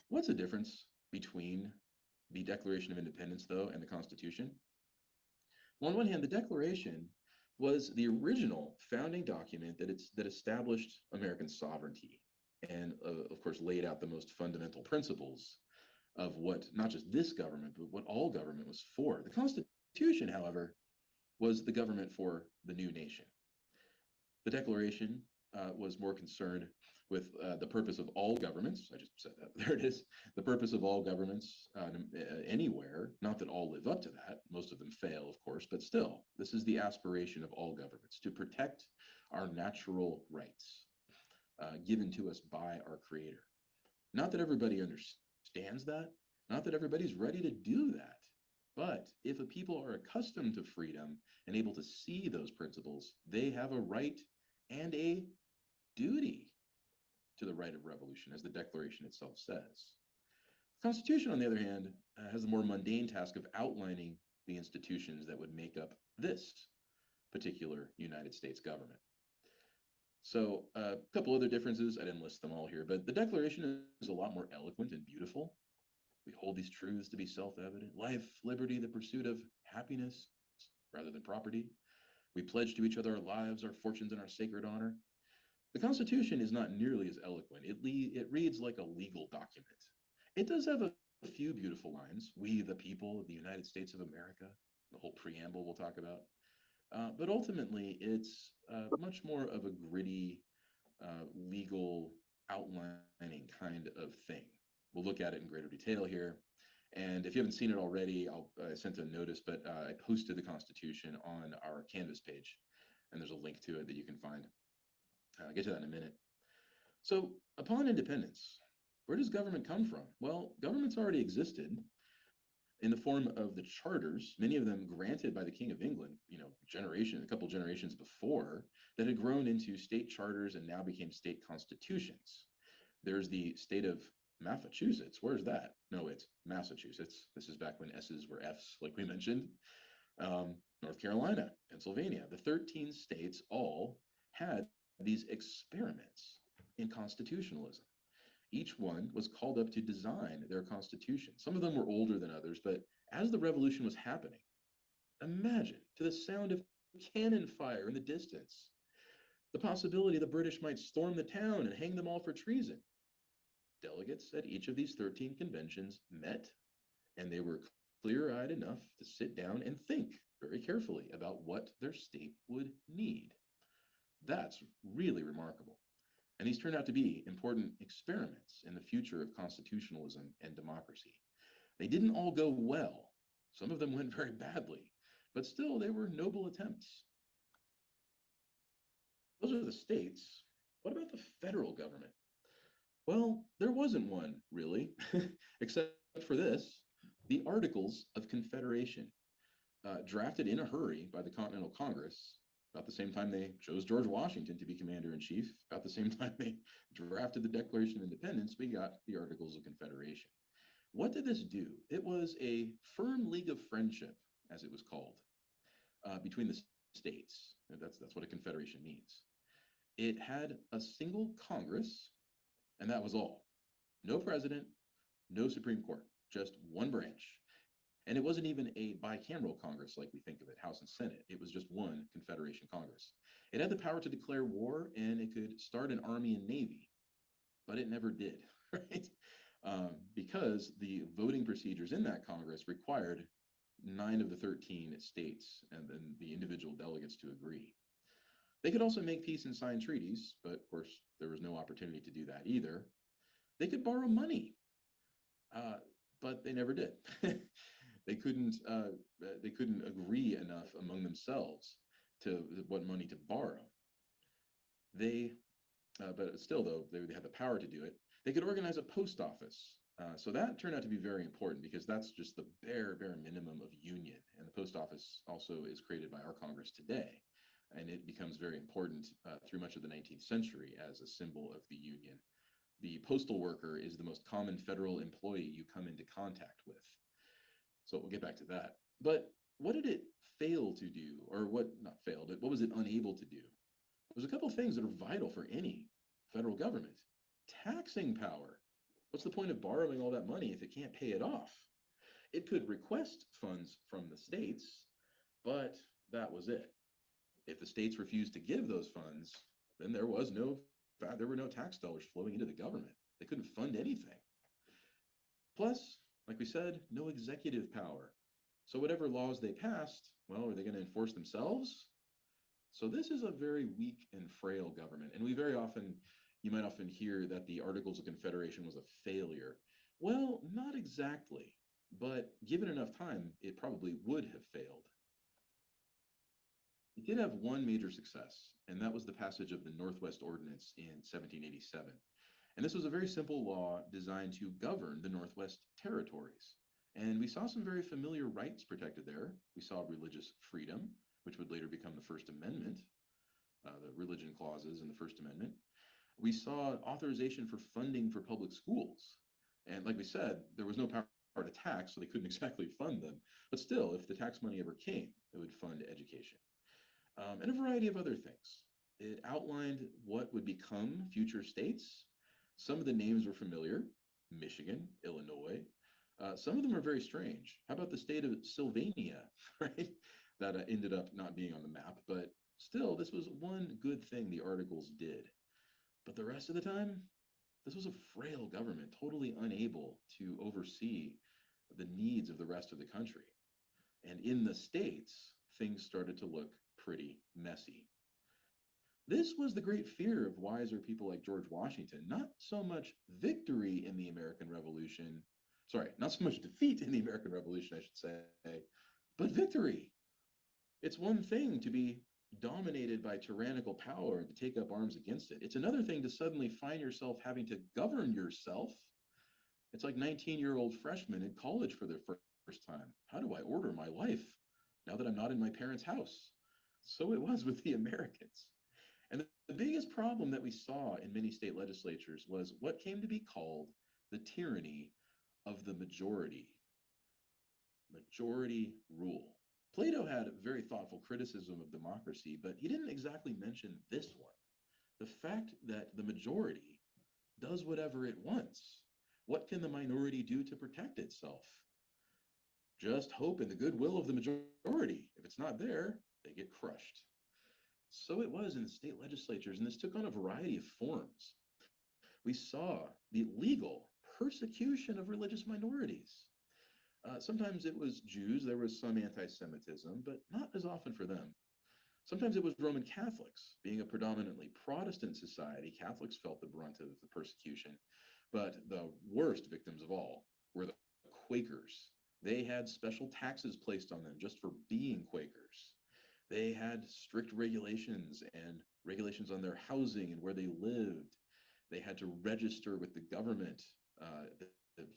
What's the difference between the Declaration of Independence, though, and the Constitution? Well, on one hand, the Declaration was the original founding document that established American sovereignty and, of course, laid out the most fundamental principles of what not just this government, but what all government was for. The Constitution, however, was the government for the new nation. The Declaration was more concerned with the purpose of all governments. I just said that. There it is. The purpose of all governments anywhere. Not that all live up to that. Most of them fail, of course, but still, this is the aspiration of all governments to protect our natural rights given to us by our Creator. Not that everybody understands that, not that everybody's ready to do that. But if a people are accustomed to freedom and able to see those principles, they have a right and a duty to the right of revolution, as the Declaration itself says. The Constitution, on the other hand, has the more mundane task of outlining the institutions that would make up this particular United States government. So a couple other differences, I didn't list them all here, but the Declaration is a lot more eloquent and beautiful. We hold these truths to be self-evident: life, liberty, the pursuit of happiness rather than property. We pledge to each other our lives, our fortunes, and our sacred honor. The Constitution is not nearly as eloquent. It reads like a legal document. It does have a few beautiful lines. We, the people of the United States of America, the whole preamble we'll talk about. But ultimately, it's much more of a gritty, legal outlining kind of thing. We'll look at it in greater detail here. And if you haven't seen it already, I sent a notice, but I posted the Constitution on our Canvas page, and there's a link to it that you can find. I'll get to that in a minute. So, upon independence, where does government come from? Well, governments already existed in the form of the charters, many of them granted by the King of England, a couple generations before, that had grown into state charters and now became state constitutions. There's the state of Massachusetts. Where's that? No, it's Massachusetts. This is back when S's were F's, like we mentioned. North Carolina, Pennsylvania. The 13 states all had these experiments in constitutionalism. Each one was called up to design their constitution. Some of them were older than others, but as the revolution was happening, imagine, to the sound of cannon fire in the distance, the possibility the British might storm the town and hang them all for treason. Delegates at each of these 13 conventions met, and they were clear-eyed enough to sit down and think very carefully about what their state would need. That's really remarkable. And these turned out to be important experiments in the future of constitutionalism and democracy. They didn't all go well. Some of them went very badly, but still they were noble attempts. Those are the states. What about the federal government? Well, there wasn't one, really, except for this, the Articles of Confederation, drafted in a hurry by the Continental Congress. About the same time they chose George Washington to be commander-in-chief, about the same time they drafted the Declaration of Independence, we got the Articles of Confederation. What did this do? It was a firm league of friendship, as it was called, between the states. That's what a confederation means. It had a single Congress, and that was all. No president, no Supreme Court, just one branch. And it wasn't even a bicameral Congress like we think of it, House and Senate. It was just one Confederation Congress. It had the power to declare war, and it could start an army and navy, but it never did, right? Because the voting procedures in that Congress required 9 of the 13 states and then the individual delegates to agree. They could also make peace and sign treaties, but of course, there was no opportunity to do that either. They could borrow money, but they never did. They couldn't agree enough among themselves to what money to borrow. But still, though, they had the power to do it. They could organize a post office. So that turned out to be very important because that's just the bare minimum of union. And the post office also is created by our Congress today. And it becomes very important through much of the 19th century as a symbol of the union. The postal worker is the most common federal employee you come into contact with. So we'll get back to that. But what did it fail to do? Or what was it unable to do? There's a couple of things that are vital for any federal government. Taxing power. What's the point of borrowing all that money if it can't pay it off? It could request funds from the states, but that was it. If the states refused to give those funds, then there were no tax dollars flowing into the government. They couldn't fund anything. Plus, like we said, no executive power. So whatever laws they passed, well, are they going to enforce themselves? So this is a very weak and frail government. And you might often hear that the Articles of Confederation was a failure. Well, not exactly, but given enough time, it probably would have failed. It did have one major success, and that was the passage of the Northwest Ordinance in 1787. And this was a very simple law designed to govern the Northwest territories. And we saw some very familiar rights protected there. We saw religious freedom, which would later become the First Amendment, the religion clauses in the First Amendment. We saw authorization for funding for public schools. And like we said, there was no power to tax, so they couldn't exactly fund them. But still, if the tax money ever came, it would fund education. And a variety of other things. It outlined what would become future states. Some of the names were familiar: Michigan, Illinois. Some of them are very strange. How about the state of Sylvania, right? That ended up not being on the map, but still, this was one good thing the articles did. But the rest of the time, this was a frail government, totally unable to oversee the needs of the rest of the country. And in the states, things started to look pretty messy. This was the great fear of wiser people like George Washington, not so much victory in the American Revolution, sorry, not so much defeat in the American Revolution, I should say, but victory. It's one thing to be dominated by tyrannical power and to take up arms against it. It's another thing to suddenly find yourself having to govern yourself. It's like 19-year-old freshmen in college for their first time. How do I order my life now that I'm not in my parents' house? So it was with the Americans. And the biggest problem that we saw in many state legislatures was what came to be called the tyranny of the majority. Majority rule. Plato had a very thoughtful criticism of democracy, but he didn't exactly mention this one. The fact that the majority does whatever it wants. What can the minority do to protect itself? Just hope in the goodwill of the majority. If it's not there, they get crushed. So it was in the state legislatures, and this took on a variety of forms. We saw the legal persecution of religious minorities. Sometimes it was Jews, there was some anti Semitism, but not as often for them. Sometimes it was Roman Catholics. Being a predominantly Protestant society, Catholics felt the brunt of the persecution. But the worst victims of all were the Quakers. They had special taxes placed on them just for being Quakers. They had strict regulations and regulations on their housing and where they lived. They had to register with the government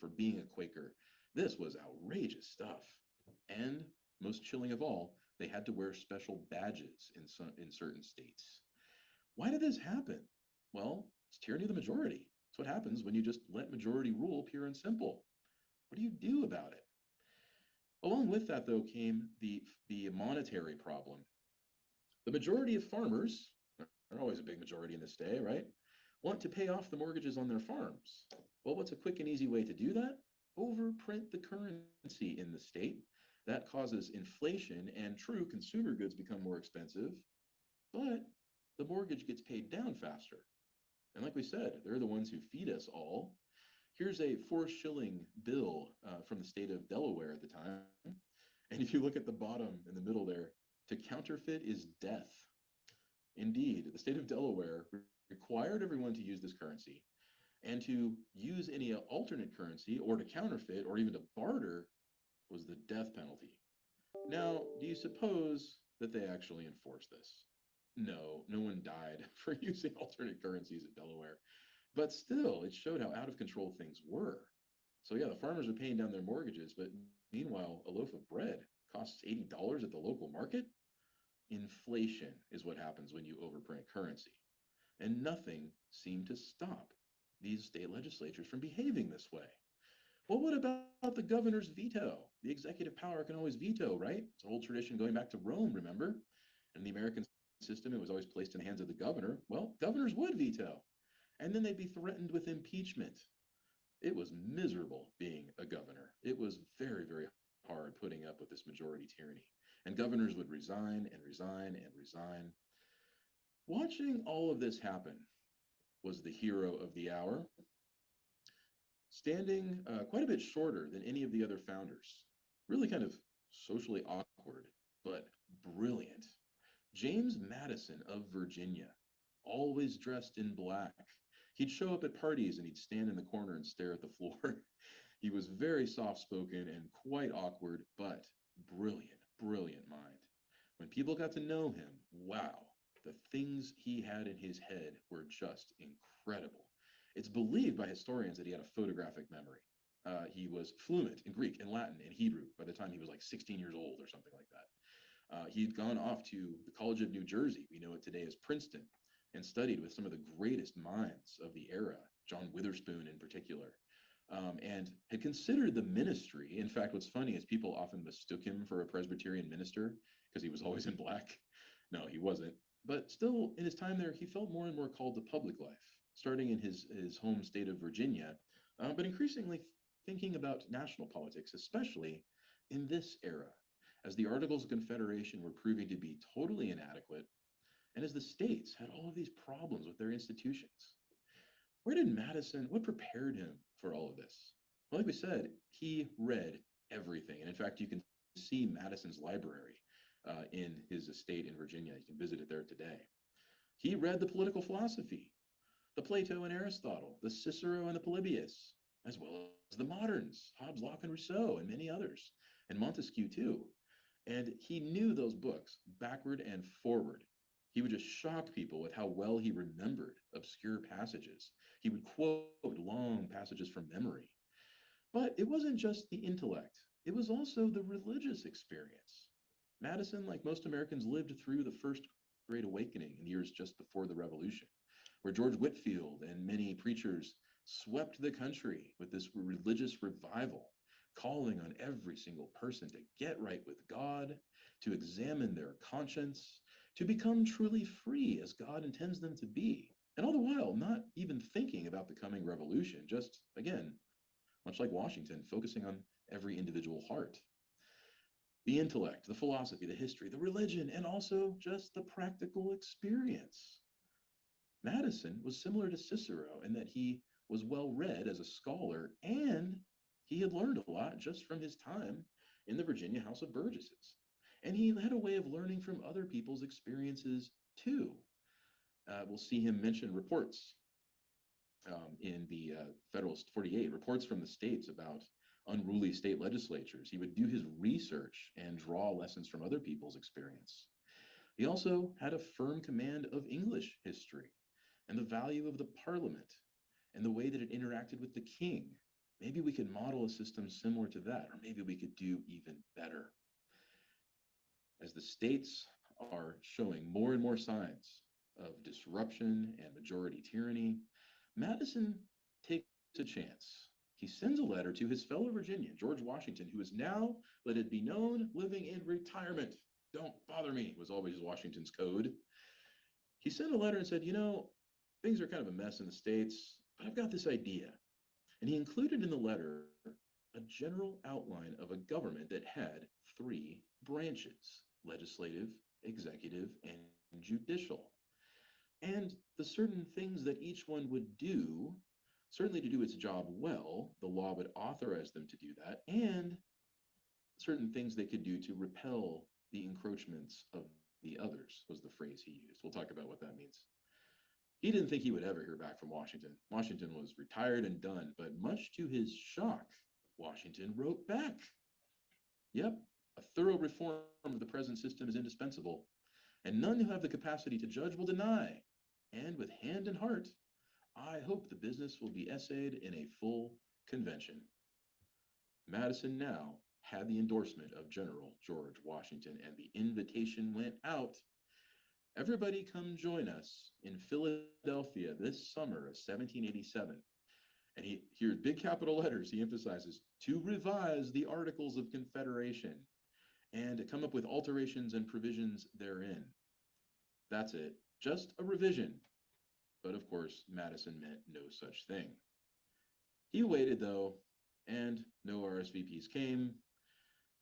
for being a Quaker. This was outrageous stuff. And most chilling of all, they had to wear special badges in certain states. Why did this happen? Well, it's tyranny of the majority. It's what happens when you just let majority rule, pure and simple. What do you do about it? Along with that, though, came the monetary problem. The majority of farmers, they're always a big majority in this day, right, want to pay off the mortgages on their farms. Well, what's a quick and easy way to do that? Overprint the currency in the state. That causes inflation, and true, consumer goods become more expensive, but the mortgage gets paid down faster. And like we said, they're the ones who feed us all. Here's a 4-shilling bill from the state of Delaware at the time. And if you look at the bottom in the middle there, to counterfeit is death. Indeed, the state of Delaware required everyone to use this currency, and to use any alternate currency or to counterfeit or even to barter was the death penalty. Now, do you suppose that they actually enforced this? No, no one died for using alternate currencies in Delaware. But still, it showed how out of control things were. So yeah, the farmers are paying down their mortgages, but meanwhile, a loaf of bread costs $80 at the local market. Inflation is what happens when you overprint currency. And nothing seemed to stop these state legislatures from behaving this way. Well, what about the governor's veto? The executive power can always veto, right? It's an old tradition going back to Rome, remember? In the American system, it was always placed in the hands of the governor. Well, governors would veto. And then they'd be threatened with impeachment. It was miserable being a governor. It was very, very hard putting up with this majority tyranny. And governors would resign and resign and resign. Watching all of this happen was the hero of the hour, standing quite a bit shorter than any of the other founders. Really kind of socially awkward, but brilliant. James Madison of Virginia, always dressed in black. He'd show up at parties and he'd stand in the corner and stare at the floor. He was very soft spoken and quite awkward, but brilliant, brilliant mind. When people got to know him, wow, the things he had in his head were just incredible. It's believed by historians that he had a photographic memory. He was fluent in Greek and Latin and Hebrew by the time he was like 16 years old or something like that. He'd gone off to the College of New Jersey, we know it today as Princeton, and studied with some of the greatest minds of the era, John Witherspoon in particular, and had considered the ministry. In fact, what's funny is people often mistook him for a Presbyterian minister because he was always in black. No, he wasn't. But still, in his time there, he felt more and more called to public life, starting in his home state of Virginia, but increasingly thinking about national politics, especially in this era, as the Articles of Confederation were proving to be totally inadequate, and as the states had all of these problems with their institutions. Where did Madison, what prepared him for all of this? Well, like we said, he read everything. And in fact, you can see Madison's library in his estate in Virginia. You can visit it there today. He read the political philosophy, the Plato and Aristotle, the Cicero and the Polybius, as well as the moderns, Hobbes, Locke, and Rousseau, and many others, and Montesquieu too. And he knew those books backward and forward. He would just shock people with how well he remembered obscure passages. He would quote long passages from memory. But it wasn't just the intellect, it was also the religious experience. Madison, like most Americans, lived through the First Great Awakening in the years just before the Revolution, where George Whitefield and many preachers swept the country with this religious revival, calling on every single person to get right with God, to examine their conscience, to become truly free as God intends them to be. And all the while, not even thinking about the coming revolution, just, again, much like Washington, focusing on every individual heart. The intellect, the philosophy, the history, the religion, and also just the practical experience. Madison was similar to Cicero in that he was well read as a scholar, and he had learned a lot just from his time in the Virginia House of Burgesses. And he had a way of learning from other people's experiences too. We'll see him mention reports in the Federalist 48, reports from the states about unruly state legislatures. He would do his research and draw lessons from other people's experience. He also had a firm command of English history and the value of the parliament and the way that it interacted with the king. Maybe we could model a system similar to that, or maybe we could do even better. As the states are showing more and more signs of disruption and majority tyranny, Madison takes a chance. He sends a letter to his fellow Virginian, George Washington, who is now, let it be known, living in retirement. Don't bother me, was always Washington's code. He sent a letter and said, you know, things are kind of a mess in the States, but I've got this idea. And he included in the letter a general outline of a government that had three branches: legislative, executive, and judicial. And the certain things that each one would do, certainly to do its job well, the law would authorize them to do that, and certain things they could do to repel the encroachments of the others, was the phrase he used. We'll talk about what that means. He didn't think he would ever hear back from Washington. Washington was retired and done, but much to his shock, Washington wrote back. Yep, a thorough reform of the present system is indispensable, and none who have the capacity to judge will deny. And with hand and heart, I hope the business will be essayed in a full convention. Madison now had the endorsement of General George Washington, and the invitation went out. Everybody come join us in Philadelphia this summer of 1787. And here's big capital letters, he emphasizes, to revise the Articles of Confederation and to come up with alterations and provisions therein. That's it, just a revision. But of course, Madison meant no such thing. He waited, though, and no RSVPs came.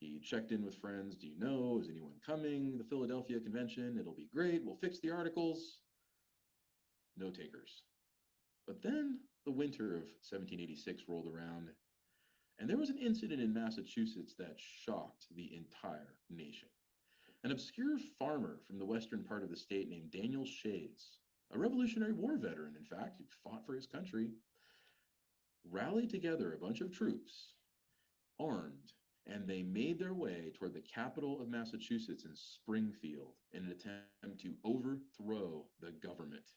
He checked in with friends. Do you know? Is anyone coming? The Philadelphia convention. It'll be great. We'll fix the articles. No takers. But then the winter of 1786 rolled around, and there was an incident in Massachusetts that shocked the entire nation. An obscure farmer from the western part of the state named Daniel Shays, a Revolutionary War veteran, in fact, who fought for his country, rallied together a bunch of troops, armed, and they made their way toward the capital of Massachusetts in Springfield in an attempt to overthrow the government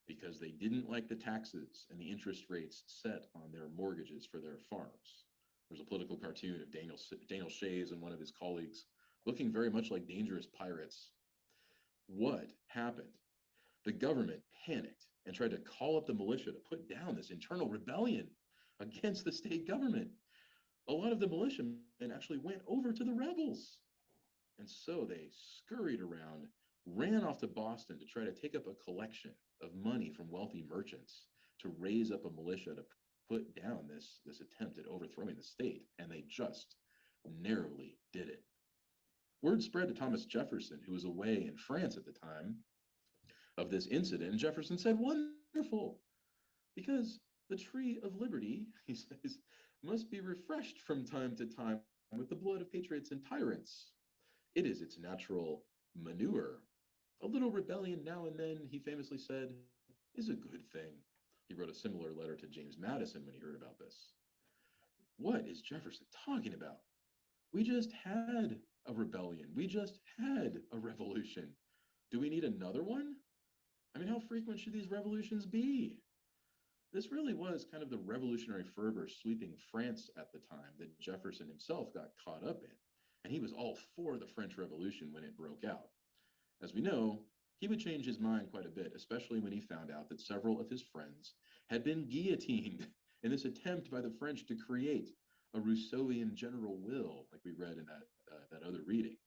because they didn't like the taxes and the interest rates set on their mortgages for their farms. There's a political cartoon of Daniel Shays and one of his colleagues looking very much like dangerous pirates. What happened? The government panicked and tried to call up the militia to put down this internal rebellion against the state government. A lot of the militiamen actually went over to the rebels. And so they scurried around, ran off to Boston to try to take up a collection of money from wealthy merchants to raise up a militia to put down this attempt at overthrowing the state. And they just narrowly did it. Word spread to Thomas Jefferson, who was away in France at the time, of this incident. And Jefferson said, "Wonderful, because the tree of liberty," he says, "must be refreshed from time to time with the blood of patriots and tyrants. It is its natural manure. A little rebellion now and then," he famously said, "is a good thing." He wrote a similar letter to James Madison when he heard about this. What is Jefferson talking about? We just had a rebellion. We just had a revolution. Do we need another one? I mean, how frequent should these revolutions be? This really was kind of the revolutionary fervor sweeping France at the time that Jefferson himself got caught up in. And he was all for the French Revolution when it broke out. As we know, he would change his mind quite a bit, especially when he found out that several of his friends had been guillotined in this attempt by the French to create a Rousseauian general will, like we read in that other reading.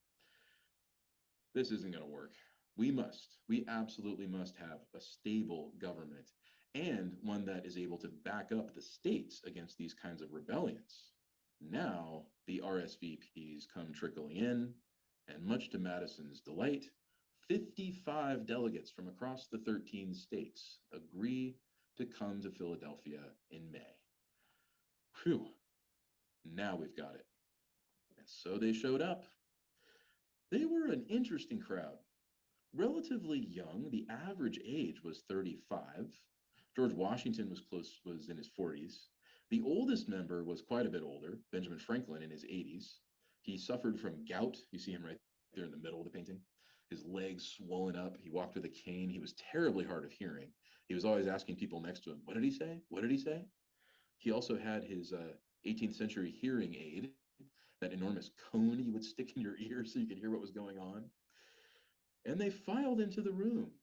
This isn't going to work. We absolutely must have a stable government and one that is able to back up the states against these kinds of rebellions. Now the RSVPs come trickling in, and much to Madison's delight, 55 delegates from across the 13 states agree to come to Philadelphia in May. Whew, now we've got it. And so they showed up. They were an interesting crowd. Relatively young, the average age was 35. George Washington was in his 40s. The oldest member was quite a bit older, Benjamin Franklin in his 80s. He suffered from gout. You see him right there in the middle of the painting. His legs swollen up. He walked with a cane. He was terribly hard of hearing. He was always asking people next to him, "What did he say? What did he say?" He also had his 18th century hearing aid, that enormous cone you would stick in your ear so you could hear what was going on. And they filed into the room.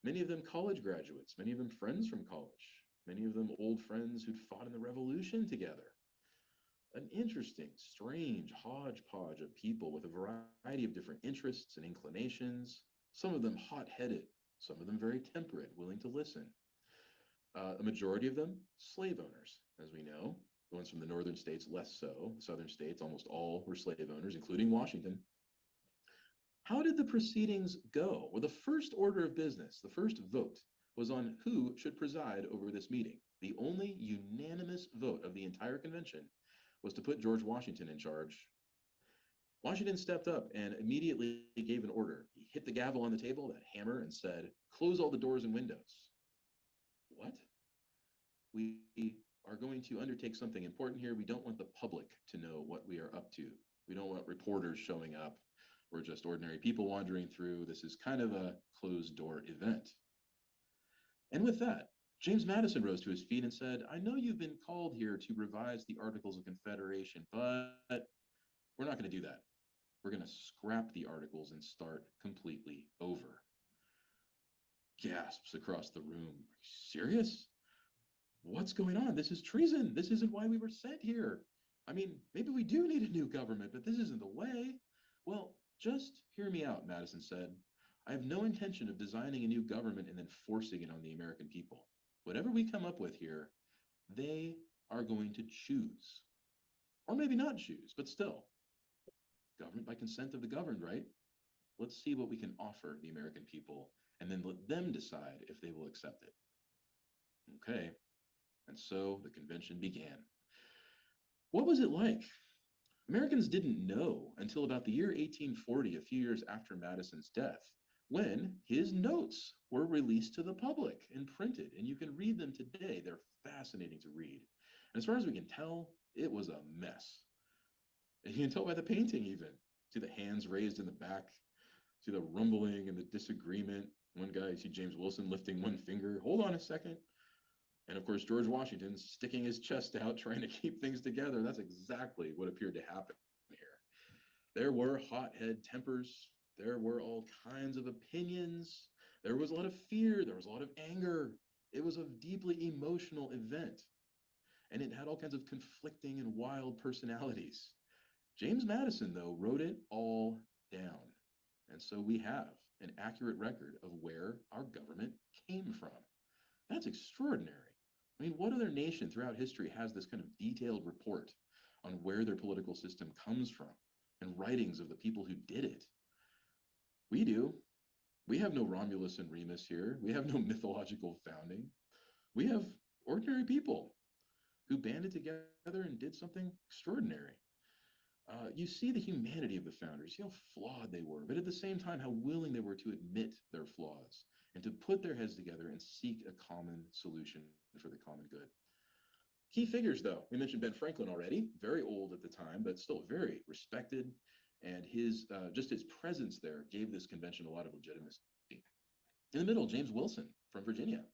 Many of them college graduates, many of them friends from college, many of them old friends who'd fought in the Revolution together. An interesting, strange hodgepodge of people with a variety of different interests and inclinations, some of them hot-headed, some of them very temperate, willing to listen. A majority of them, slave owners, as we know. The ones from the northern states, less so. The southern states, almost all were slave owners, including Washington. How did the proceedings go? Well, the first order of business, the first vote, was on who should preside over this meeting. The only unanimous vote of the entire convention was to put George Washington in charge. Washington stepped up and immediately gave an order. He hit the gavel on the table, that hammer, and said, "Close all the doors and windows." What? We are going to undertake something important here. We don't want the public to know what we are up to. We don't want reporters showing up. We're just ordinary people wandering through. This is kind of a closed door event. And with that, James Madison rose to his feet and said, "I know you've been called here to revise the Articles of Confederation, but we're not going to do that. We're going to scrap the Articles and start completely over." Gasps across the room. Are you serious? What's going on? This is treason. This isn't why we were sent here. I mean, maybe we do need a new government, but this isn't the way. Well, just hear me out, Madison said. I have no intention of designing a new government and then forcing it on the American people. Whatever we come up with here, they are going to choose, or maybe not choose, but still, government by consent of the governed, right? Let's see what we can offer the American people and then let them decide if they will accept it. Okay, and so the convention began. What was it like? Americans didn't know until about the year 1840, a few years after Madison's death, when his notes were released to the public and printed. And you can read them today. They're fascinating to read. And as far as we can tell, it was a mess. And you can tell by the painting, even. See the hands raised in the back, see the rumbling and the disagreement. One guy, you see James Wilson lifting one finger. Hold on a second. And of course, George Washington sticking his chest out, trying to keep things together. That's exactly what appeared to happen here. There were hothead tempers. There were all kinds of opinions. There was a lot of fear. There was a lot of anger. It was a deeply emotional event. And it had all kinds of conflicting and wild personalities. James Madison, though, wrote it all down. And so we have an accurate record of where our government came from. That's extraordinary. I mean, what other nation throughout history has this kind of detailed report on where their political system comes from and writings of the people who did it? We do. We have no Romulus and Remus here. We have no mythological founding. We have ordinary people who banded together and did something extraordinary. You see the humanity of the founders, how flawed they were, but at the same time, how willing they were to admit their flaws and to put their heads together and seek a common solution for the common good. Key figures, though, we mentioned Ben Franklin already, very old at the time, but still very respected, and his just his presence there gave this convention a lot of legitimacy. In the middle, James Wilson from Virginia.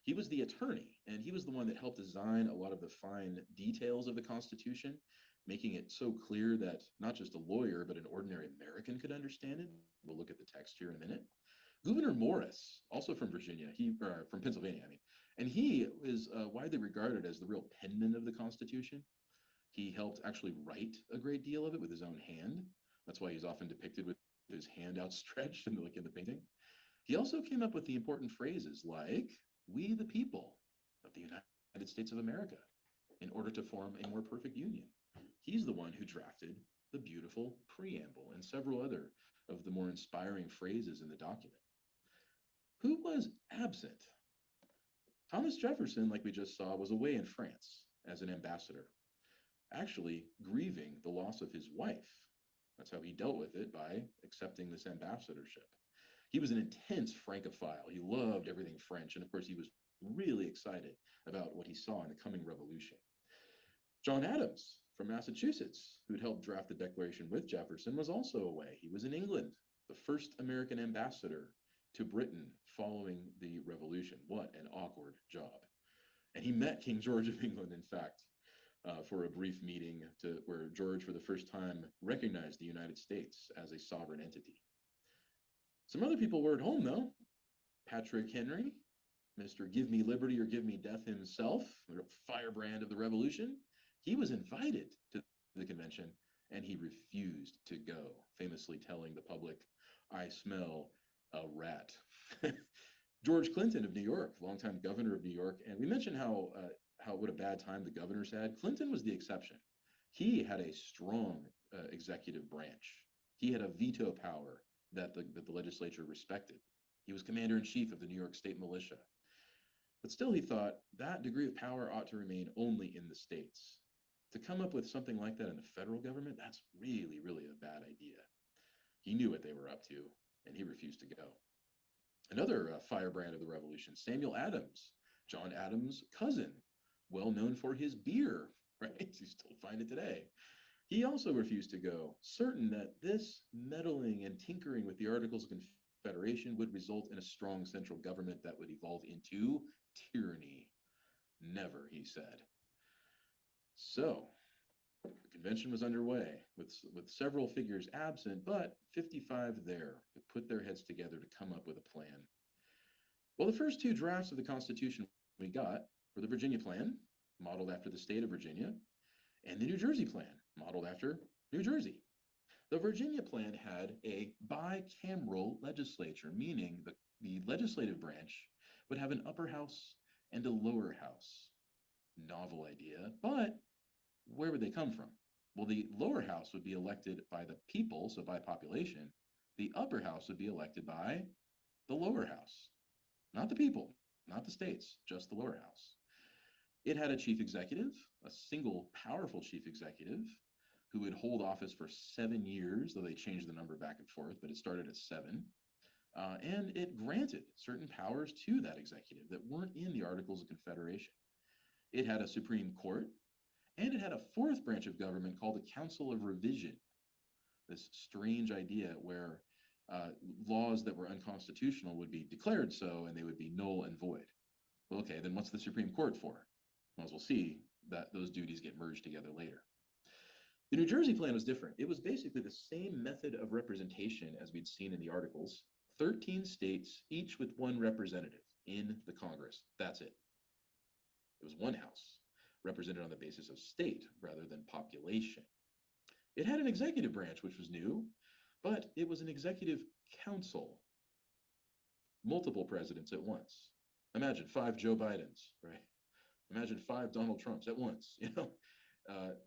He was the attorney, and he was the one that helped design a lot of the fine details of the Constitution, making it so clear that not just a lawyer, but an ordinary American could understand it. We'll look at the text here in a minute. Gouverneur Morris, also from Virginia, from Pennsylvania, I mean, and he is widely regarded as the real penman of the Constitution. He helped actually write a great deal of it with his own hand. That's why he's often depicted with his hand outstretched in the painting. He also came up with the important phrases like, "We the people of the United States of America," in order to form a more perfect union. He's the one who drafted the beautiful preamble and several other of the more inspiring phrases in the document. Who was absent? Thomas Jefferson, like we just saw, was away in France as an ambassador, actually grieving the loss of his wife. That's how he dealt with it, by accepting this ambassadorship. He was an intense Francophile. He loved everything French, and of course, he was really excited about what he saw in the coming revolution. John Adams from Massachusetts, who'd helped draft the Declaration with Jefferson, was also away. He was in England, the first American ambassador to Britain following the Revolution. What an awkward job. And he met King George of England, in fact, for a brief meeting where George, for the first time, recognized the United States as a sovereign entity. Some other people were at home, though. Patrick Henry, Mr. Give Me Liberty or Give Me Death himself, the firebrand of the Revolution. He was invited to the convention, and he refused to go, famously telling the public, "I smell a rat." George Clinton of New York, longtime governor of New York, and we mentioned how what a bad time the governors had. Clinton was the exception. He had a strong executive branch. He had a veto power that the legislature respected. He was commander-in-chief of the New York State Militia. But still, he thought that degree of power ought to remain only in the states. To come up with something like that in the federal government, that's really, really a bad idea. He knew what they were up to, and he refused to go. Another firebrand of the Revolution, Samuel Adams, John Adams' cousin, well known for his beer, right? You still find it today. He also refused to go, certain that this meddling and tinkering with the Articles of Confederation would result in a strong central government that would evolve into tyranny. Never, he said. So, the convention was underway with several figures absent, but 55 there who put their heads together to come up with a plan. Well, the first two drafts of the Constitution we got were the Virginia Plan, modeled after the state of Virginia, and the New Jersey Plan, modeled after New Jersey. The Virginia Plan had a bicameral legislature, meaning the legislative branch would have an upper house and a lower house. novel idea, but where would they come from? Well, the lower house would be elected by the people, so by population. The upper house would be elected by the lower house, not the people, not the states, just the lower house. It had a chief executive, a single powerful chief executive, who would hold office for 7 years, though they changed the number back and forth, but it started at seven. And it granted certain powers to that executive that weren't in the Articles of Confederation. It had a Supreme Court, and it had a fourth branch of government called the Council of Revision, this strange idea where uh, laws that were unconstitutional would be declared so and they would be null and void. Well, okay, then what's the Supreme Court for? Well, as we'll see, that those duties get merged together later. The New Jersey plan was different. It was basically the same method of representation as we'd seen in the Articles. 13 states, each with one representative in the Congress. That's it. It was one house, represented on the basis of state rather than population. It had an executive branch, which was new, but it was an executive council, multiple presidents at once. Imagine 5 Joe Bidens, right? Imagine 5 Donald Trumps at once,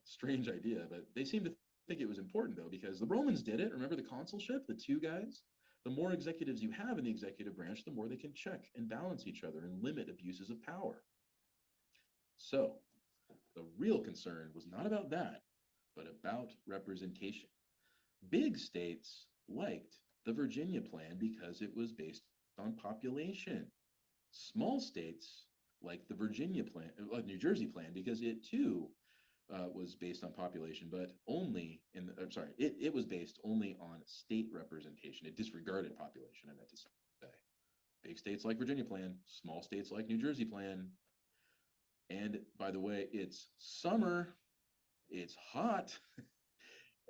strange idea, but they seem to think it was important though, because the Romans did it. Remember the consulship, the two guys? The more executives you have in the executive branch, the more they can check and balance each other and limit abuses of power. So the real concern was not about that, but about representation. Big states liked the Virginia plan because it was based on population. Small states liked the Virginia plan, New Jersey plan, because it too was based on population, but only in the, I'm sorry, it was based only on state representation. It disregarded population, I meant to say. Big states like Virginia plan, small states like New Jersey plan. And by the way, it's summer, it's hot,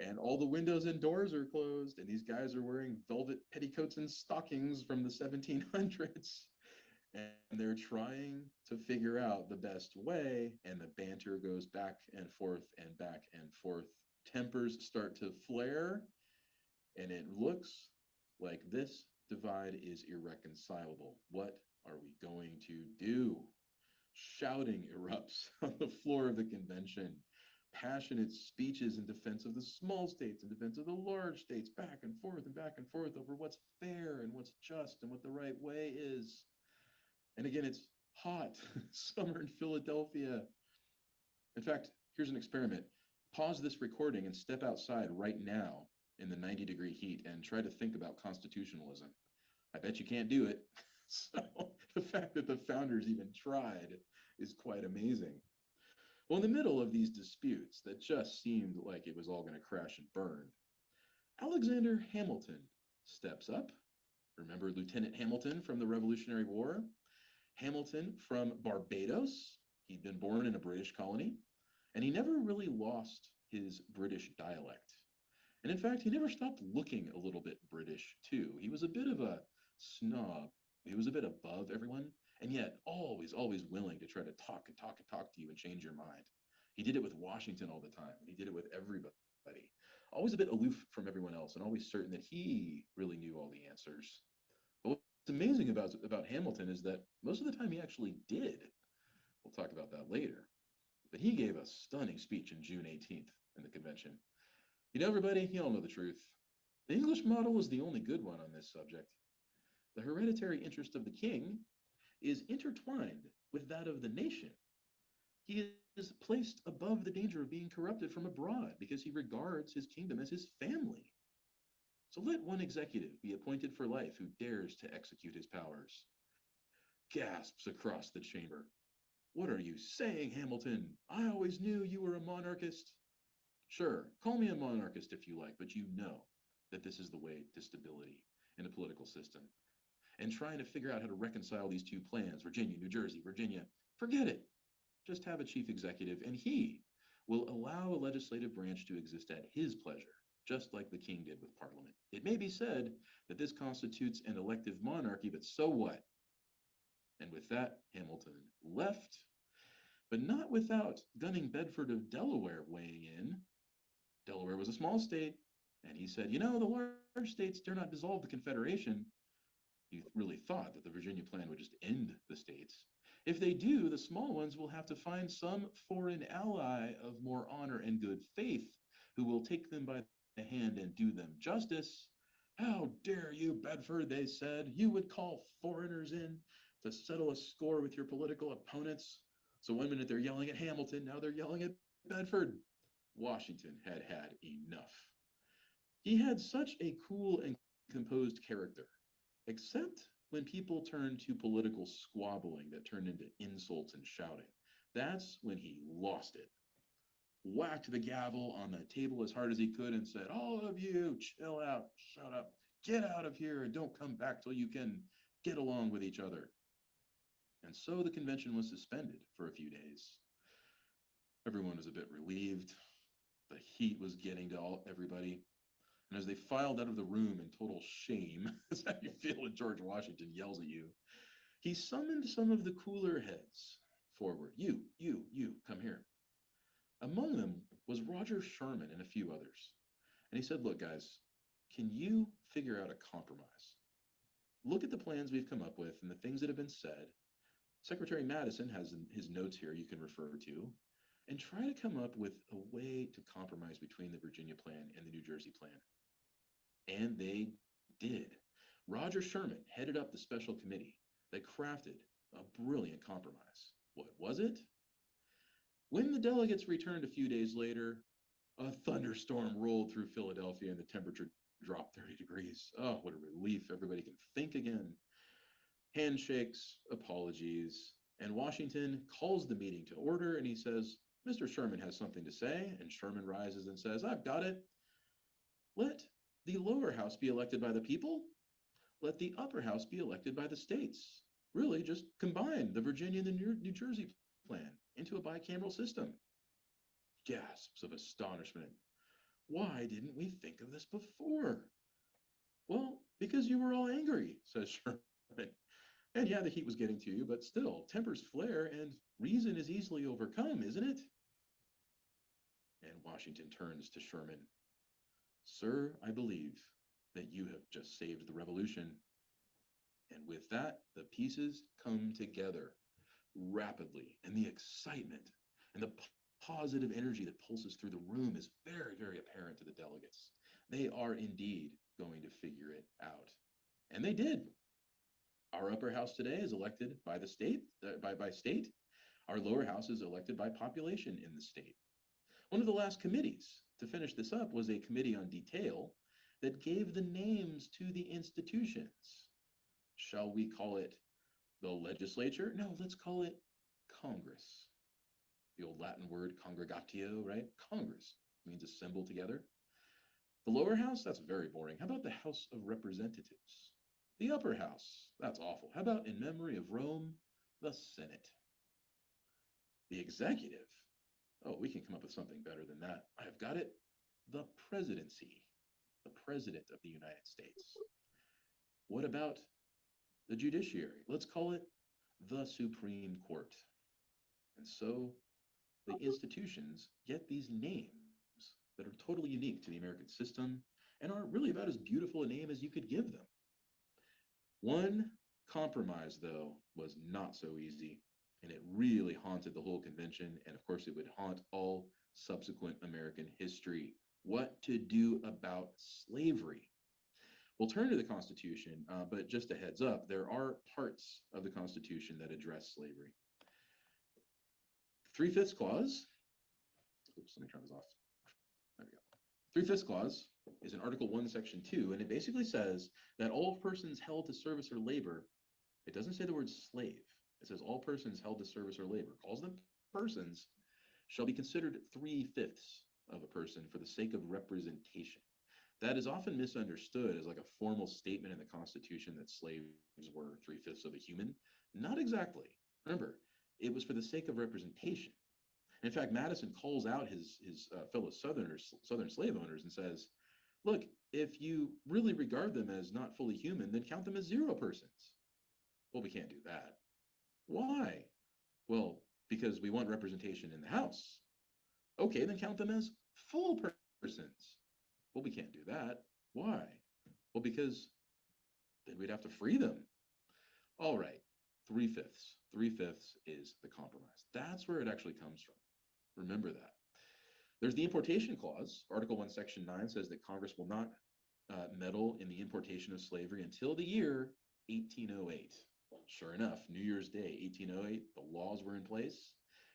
and all the windows and doors are closed, and these guys are wearing velvet petticoats and stockings from the 1700s. And they're trying to figure out the best way, and the banter goes back and forth and back and forth. Tempers start to flare, and it looks like this divide is irreconcilable. What are we going to do? Shouting erupts on the floor of the convention. Passionate speeches in defense of the small states, in defense of the large states, back and forth over what's fair and what's just and what the right way is. And again, it's hot, summer in Philadelphia. In fact, here's an experiment. Pause this recording and step outside right now in the 90-degree heat and try to think about constitutionalism. I bet you can't do it. So the fact that the founders even tried is quite amazing. Well, in the middle of these disputes that just seemed like it was all going to crash and burn, Alexander Hamilton steps up. Remember Lieutenant Hamilton from the Revolutionary War? Hamilton from Barbados. He'd been born in a British colony, and he never really lost his British dialect. And in fact, he never stopped looking a little bit British, too. He was a bit of a snob. He was a bit above everyone, and yet always willing to try to talk to you and change your mind. He did it with Washington all the time. He did it with everybody. Always a bit aloof from everyone else and always certain that he really knew all the answers. But what's amazing about Hamilton is that most of the time he actually did. We'll talk about that later. But he gave a stunning speech in June 18th in the convention. You know, everybody, you all know the truth. The English model is the only good one on this subject. The hereditary interest of the king is intertwined with that of the nation. He is placed above the danger of being corrupted from abroad because he regards his kingdom as his family. So let one executive be appointed for life who dares to execute his powers. Gasps across the chamber. What are you saying, Hamilton? I always knew you were a monarchist. Sure, call me a monarchist if you like, but you know that this is the way to stability in a political system. And trying to figure out how to reconcile these two plans, Virginia, New Jersey, Virginia, forget it. Just have a chief executive, and he will allow a legislative branch to exist at his pleasure, just like the king did with Parliament. It may be said that this constitutes an elective monarchy, but so what? And with that, Hamilton left, but not without gunning Bedford of Delaware weighing in. Delaware was a small state, and he said, you know, the large states dare not dissolve the Confederation. He really thought that the Virginia plan would just end the states. If they do, the small ones will have to find some foreign ally of more honor and good faith who will take them by the hand and do them justice. How dare you, Bedford, they said. You would call foreigners in to settle a score with your political opponents. So one minute they're yelling at Hamilton, now they're yelling at Bedford. Washington had had enough. He had such a cool and composed character, except when people turned to political squabbling that turned into insults and shouting. That's when he lost it. Whacked the gavel on the table as hard as he could and said, "All of you, chill out, shut up, get out of here, and don't come back till you can get along with each other." And so the convention was suspended for a few days. Everyone was a bit relieved. The heat was getting to everybody. And as they filed out of the room in total shame, that's how you feel when George Washington yells at you, he summoned some of the cooler heads forward. You, come here. Among them was Roger Sherman and a few others. And he said, "Look, guys, can you figure out a compromise? Look at the plans we've come up with and the things that have been said. Secretary Madison has his notes here you can refer to, and try to come up with a way to compromise between the Virginia plan and the New Jersey plan." And they did. Roger Sherman headed up the special committee that crafted a brilliant compromise. What was it? When the delegates returned a few days later, a thunderstorm rolled through Philadelphia and the temperature dropped 30 degrees. Oh, what a relief. Everybody can think again. Handshakes, apologies, and Washington calls the meeting to order and he says, "Mr. Sherman has something to say." And Sherman rises and says, "I've got it. Let the lower house be elected by the people. Let the upper house be elected by the states. Really, just combine the Virginia and the New Jersey plan into a bicameral system." Gasps of astonishment. "Why didn't we think of this before?" "Well, because you were all angry," says Sherman. "And yeah, the heat was getting to you, but still, tempers flare and reason is easily overcome, isn't it?" And Washington turns to Sherman. "Sir, I believe that you have just saved the revolution." And with that, the pieces come together rapidly, and the excitement and the positive energy that pulses through the room is very, very apparent to the delegates. They are indeed going to figure it out. And they did. Our upper house today is elected by the state, by state. Our lower house is elected by population in the state. One of the last committees to finish this up was a committee on detail that gave the names to the institutions. Shall we call it the legislature? No, let's call it Congress. The old Latin word congregatio, right? Congress means assemble together. The lower house, that's very boring. How about the House of Representatives? The upper house, that's awful. How about, in memory of Rome, the Senate? The executive, oh, we can come up with something better than that. I've got it. The presidency, the president of the United States. What about the judiciary? Let's call it the Supreme Court. And so the institutions get these names that are totally unique to the American system and are really about as beautiful a name as you could give them. One compromise, though, was not so easy, and it really haunted the whole convention, and of course it would haunt all subsequent American history. What to do about slavery? We'll turn to the Constitution, but just a heads up, there are parts of the Constitution that address slavery. 3/5 clause, oops, let me turn this off. There we go. 3/5 clause is in Article 1, Section 2, and it basically says that all persons held to service or labor, it doesn't say the word slave, it says all persons held to service or labor, calls them persons, shall be considered 3/5 of a person for the sake of representation. That is often misunderstood as like a formal statement in the Constitution that slaves were 3/5 of a human. Not exactly. Remember, it was for the sake of representation. In fact, Madison calls out his fellow Southern slave owners and says, "Look, if you really regard them as not fully human, then count them as 0 persons." Well, we can't do that. Why? Well, because we want representation in the House. Okay, then count them as full persons. Well, we can't do that. Why? Well, because then we'd have to free them. All right. 3/5. 3/5 is the compromise. That's where it actually comes from. Remember that. There's the importation clause. Article 1, Section 9 says that Congress will not meddle in the importation of slavery until the year 1808. Sure enough, New Year's Day, 1808, the laws were in place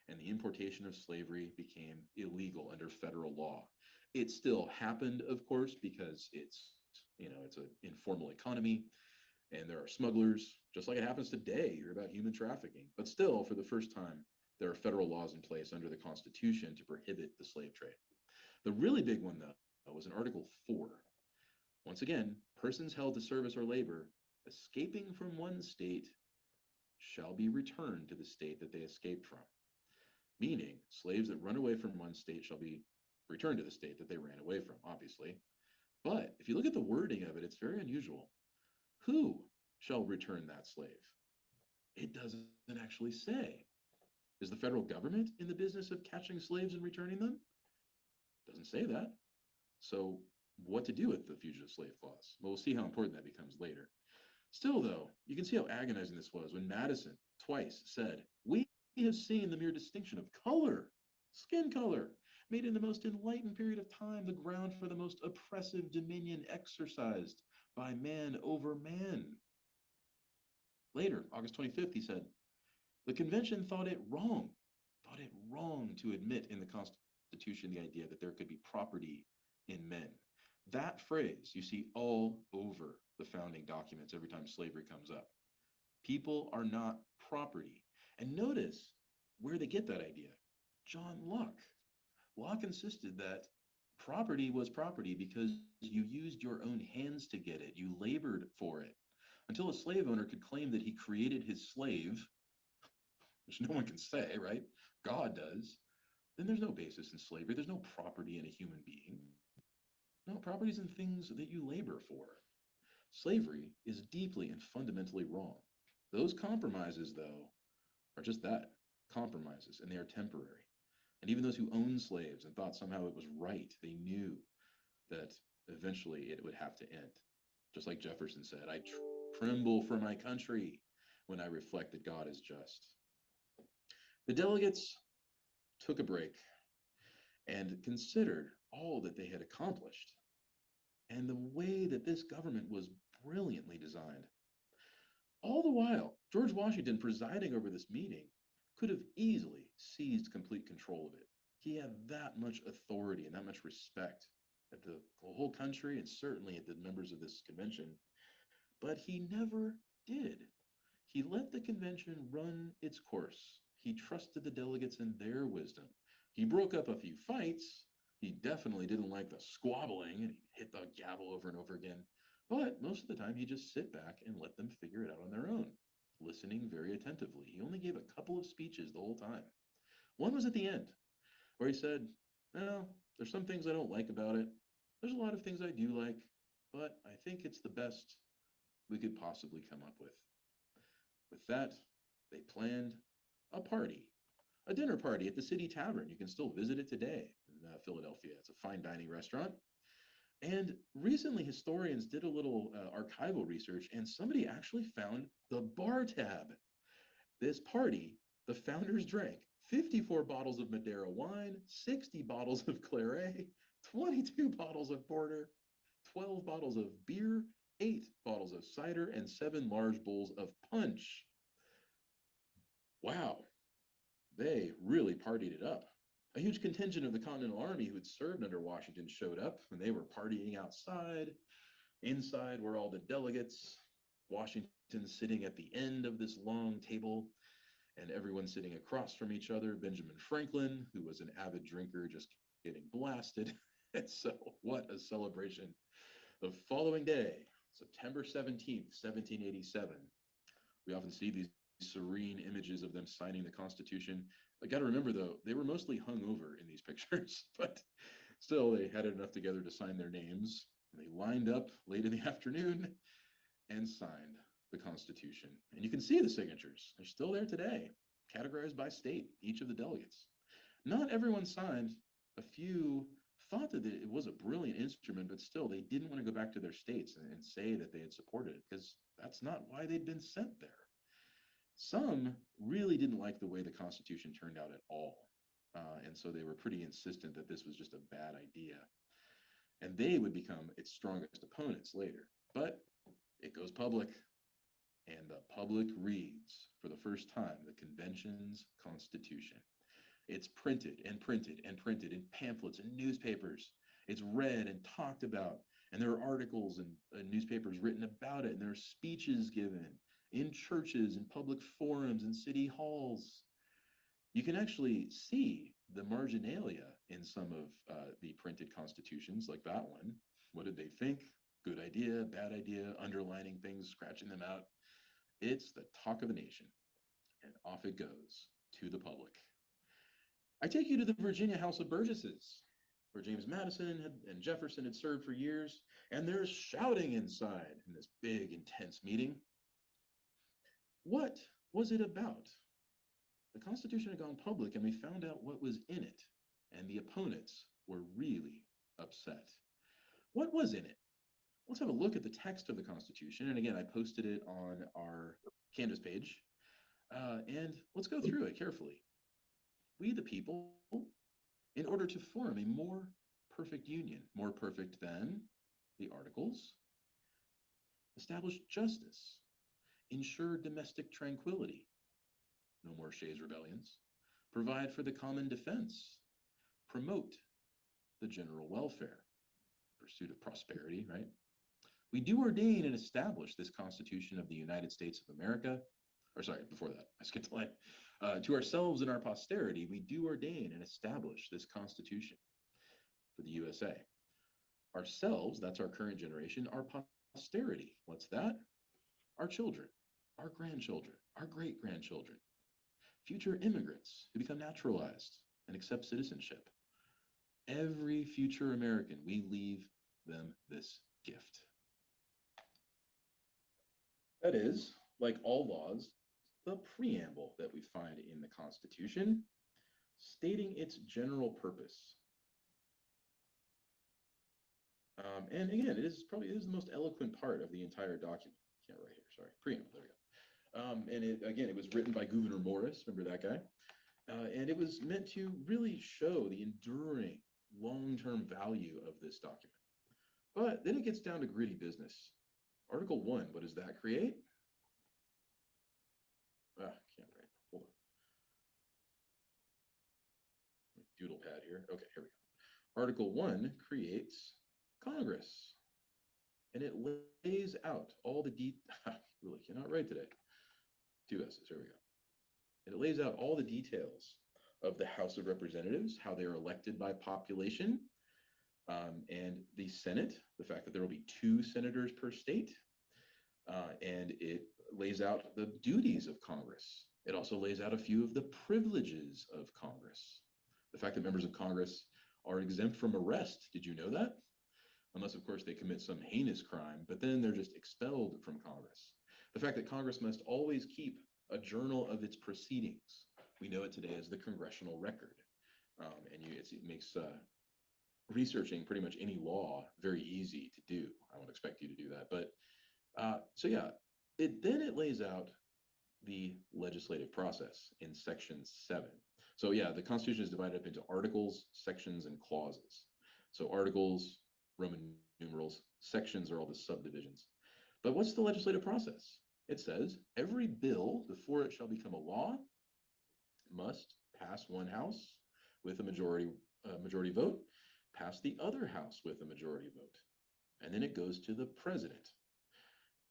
and the importation of slavery became illegal under federal law. It still happened, of course, because it's an informal economy and there are smugglers, just like it happens today. You're about human trafficking. But still, for the first time, there are federal laws in place under the Constitution to prohibit the slave trade. The really big one, though, was in Article 4. Once again, persons held to service or labor escaping from one state shall be returned to the state that they escaped from. Meaning, slaves that run away from one state shall be returned to the state that they ran away from, obviously. But if you look at the wording of it, it's very unusual. Who shall return that slave? It doesn't actually say. Is the federal government in the business of catching slaves and returning them? It doesn't say that. So what to do with the fugitive slave clause? Well, we'll see how important that becomes later. Still, though, you can see how agonizing this was when Madison twice said, "We have seen the mere distinction of color, skin color, made in the most enlightened period of time the ground for the most oppressive dominion exercised by man over man." Later, August 25th, he said, "The convention thought it wrong to admit in the Constitution the idea that there could be property in men." That phrase you see all over the founding documents every time slavery comes up. People are not property. And notice where they get that idea. John Locke. Locke insisted that property was property because you used your own hands to get it. You labored for it. Until a slave owner could claim that he created his slave, which no one can say, right? God does. Then there's no basis in slavery. There's no property in a human being. No, property is in things that you labor for. Slavery is deeply and fundamentally wrong. Those compromises, though, are just that, compromises, and they are temporary. And even those who owned slaves and thought somehow it was right, they knew that eventually it would have to end. Just like Jefferson said, "I tremble for my country when I reflect that God is just." The delegates took a break and considered all that they had accomplished and the way that this government was brilliantly designed. All the while, George Washington, presiding over this meeting, could have easily seized complete control of it. He had that much authority and that much respect at the whole country and certainly at the members of this convention. But he never did. He let the convention run its course. He trusted the delegates in their wisdom. He broke up a few fights. He definitely didn't like the squabbling and he hit the gavel over and over again. But most of the time, he just sit back and let them figure it out on their own, listening very attentively. He only gave a couple of speeches the whole time. One was at the end, where he said, "Well, there's some things I don't like about it. There's a lot of things I do like, but I think it's the best we could possibly come up with." With that, they planned a party, a dinner party at the City Tavern. You can still visit it today in Philadelphia. It's a fine dining restaurant. And recently, historians did a little archival research, and somebody actually found the bar tab. This party, the founders drank 54 bottles of Madeira wine, 60 bottles of Claret, 22 bottles of porter, 12 bottles of beer, 8 bottles of cider, and 7 large bowls of punch. Wow, they really partied it up. A huge contingent of the Continental Army who had served under Washington showed up, and they were partying outside. Inside were all the delegates, Washington sitting at the end of this long table, and everyone sitting across from each other. Benjamin Franklin, who was an avid drinker, just getting blasted. And so, what a celebration. The following day, September 17th, 1787, we often see these serene images of them signing the Constitution. I got to remember, though, they were mostly hungover in these pictures, but still, they had enough together to sign their names. They lined up late in the afternoon and signed the Constitution. And you can see the signatures. They're still there today, categorized by state, each of the delegates. Not everyone signed. A few thought that it was a brilliant instrument, but still, they didn't want to go back to their states and say that they had supported it because that's not why they'd been sent there. Some really didn't like the way the Constitution turned out at all. And so they were pretty insistent that this was just a bad idea. And they would become its strongest opponents later. But it goes public, and the public reads for the first time the convention's Constitution. It's printed and printed and printed in pamphlets and newspapers. It's read and talked about. And there are articles and newspapers written about it. And there are speeches given in churches, in public forums, in city halls. You can actually see the marginalia in some of the printed constitutions, like that one. What did they think? Good idea, bad idea, underlining things, scratching them out. It's the talk of the nation. And off it goes to the public. I take you to the Virginia House of Burgesses, where James Madison and Jefferson had served for years, and there's shouting inside in this big, intense meeting. What was it about? The Constitution had gone public, and we found out what was in it, and the opponents were really upset. What was in it? Let's have a look at the text of the Constitution, and again, I posted it on our Canvas page, and let's go through it carefully. We, the people, in order to form a more perfect union, more perfect than the Articles, establish justice, ensure domestic tranquility, no more Shays rebellions, provide for the common defense, promote the general welfare, pursuit of prosperity, right? We do ordain and establish this Constitution of the United States of America, or sorry, before that, I skipped the line. To ourselves and our posterity, we do ordain and establish this Constitution for the USA. Ourselves, that's our current generation, our posterity, what's that? Our children, our grandchildren, our great-grandchildren, future immigrants who become naturalized and accept citizenship. Every future American, we leave them this gift. That is, like all laws, the preamble that we find in the Constitution, stating its general purpose. And again, it is the most eloquent part of the entire document. Can't write here, sorry. Preamble, there we go. And it was written by Gouverneur Morris, remember that guy? And it was meant to really show the enduring long-term value of this document. But then it gets down to gritty business. Article 1, what does that create? Can't write. Hold on. Doodle pad here. Okay, here we go. Article 1 creates Congress. And it lays out all the really cannot write today. 2 S's, here we go. And it lays out all the details of the House of Representatives, how they are elected by population, and the Senate, the fact that there will be 2 senators per state, and it lays out the duties of Congress. It also lays out a few of the privileges of Congress. The fact that members of Congress are exempt from arrest. Did you know that? Unless, of course, they commit some heinous crime, but then they're just expelled from Congress. The fact that Congress must always keep a journal of its proceedings. We know it today as the Congressional Record. It makes researching pretty much any law very easy to do. I won't expect you to do that. But it lays out the legislative process in Section 7. So yeah, the Constitution is divided up into articles, sections, and clauses. So articles, Roman numerals, sections are all the subdivisions. But what's the legislative process? It says every bill, before it shall become a law, must pass one house with a majority vote, pass the other house with a majority vote, and then it goes to the president.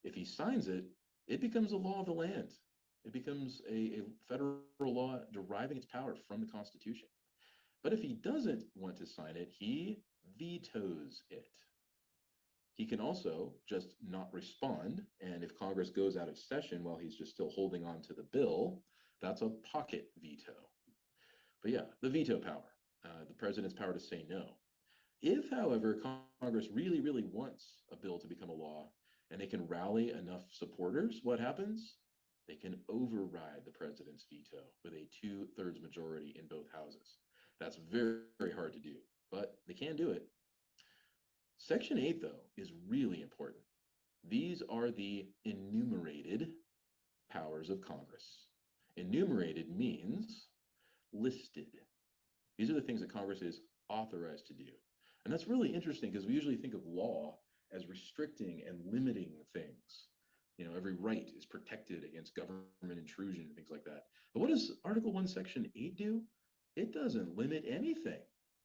If he signs it, it becomes a law of the land. It becomes a federal law deriving its power from the Constitution. But if he doesn't want to sign it, he vetoes it. He can also just not respond, and if Congress goes out of session while he's just still holding on to the bill, that's a pocket veto. But yeah, the veto power, the president's power to say no. If, however, Congress really, really wants a bill to become a law and they can rally enough supporters, what happens? They can override the president's veto with a 2/3 majority in both houses. That's very, very hard to do, but they can do it. Section 8, though, is really important. These are the enumerated powers of Congress. Enumerated means listed. These are the things that Congress is authorized to do. And that's really interesting because we usually think of law as restricting and limiting things. You know, every right is protected against government intrusion and things like that. But what does Article 1, Section 8 do? It doesn't limit anything.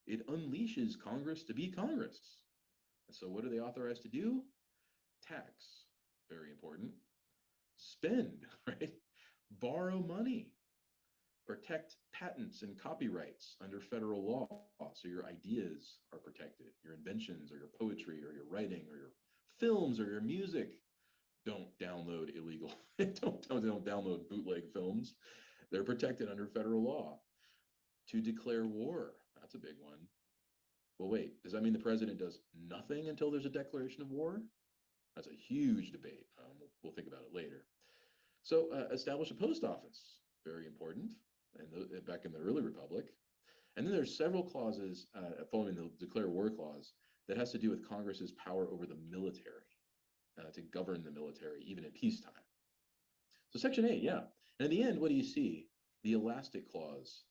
It unleashes Congress to be Congress. And so what are they authorized to do? Tax, very important. Spend, right? Borrow money. Protect patents and copyrights under federal law. So your ideas are protected, your inventions or your poetry or your writing or your films or your music. Don't download illegal, don't download bootleg films. They're protected under federal law. To declare war, that's a big one. Well, wait, does that mean the president does nothing until there's a declaration of war? That's a huge debate. We'll think about it later. So establish a post office, very important, and back in the early republic. And then there's several clauses following the declare war clause that has to do with Congress's power over the military, to govern the military, even in peacetime. So Section 8, yeah. And in the end, what do you see? The elastic clause.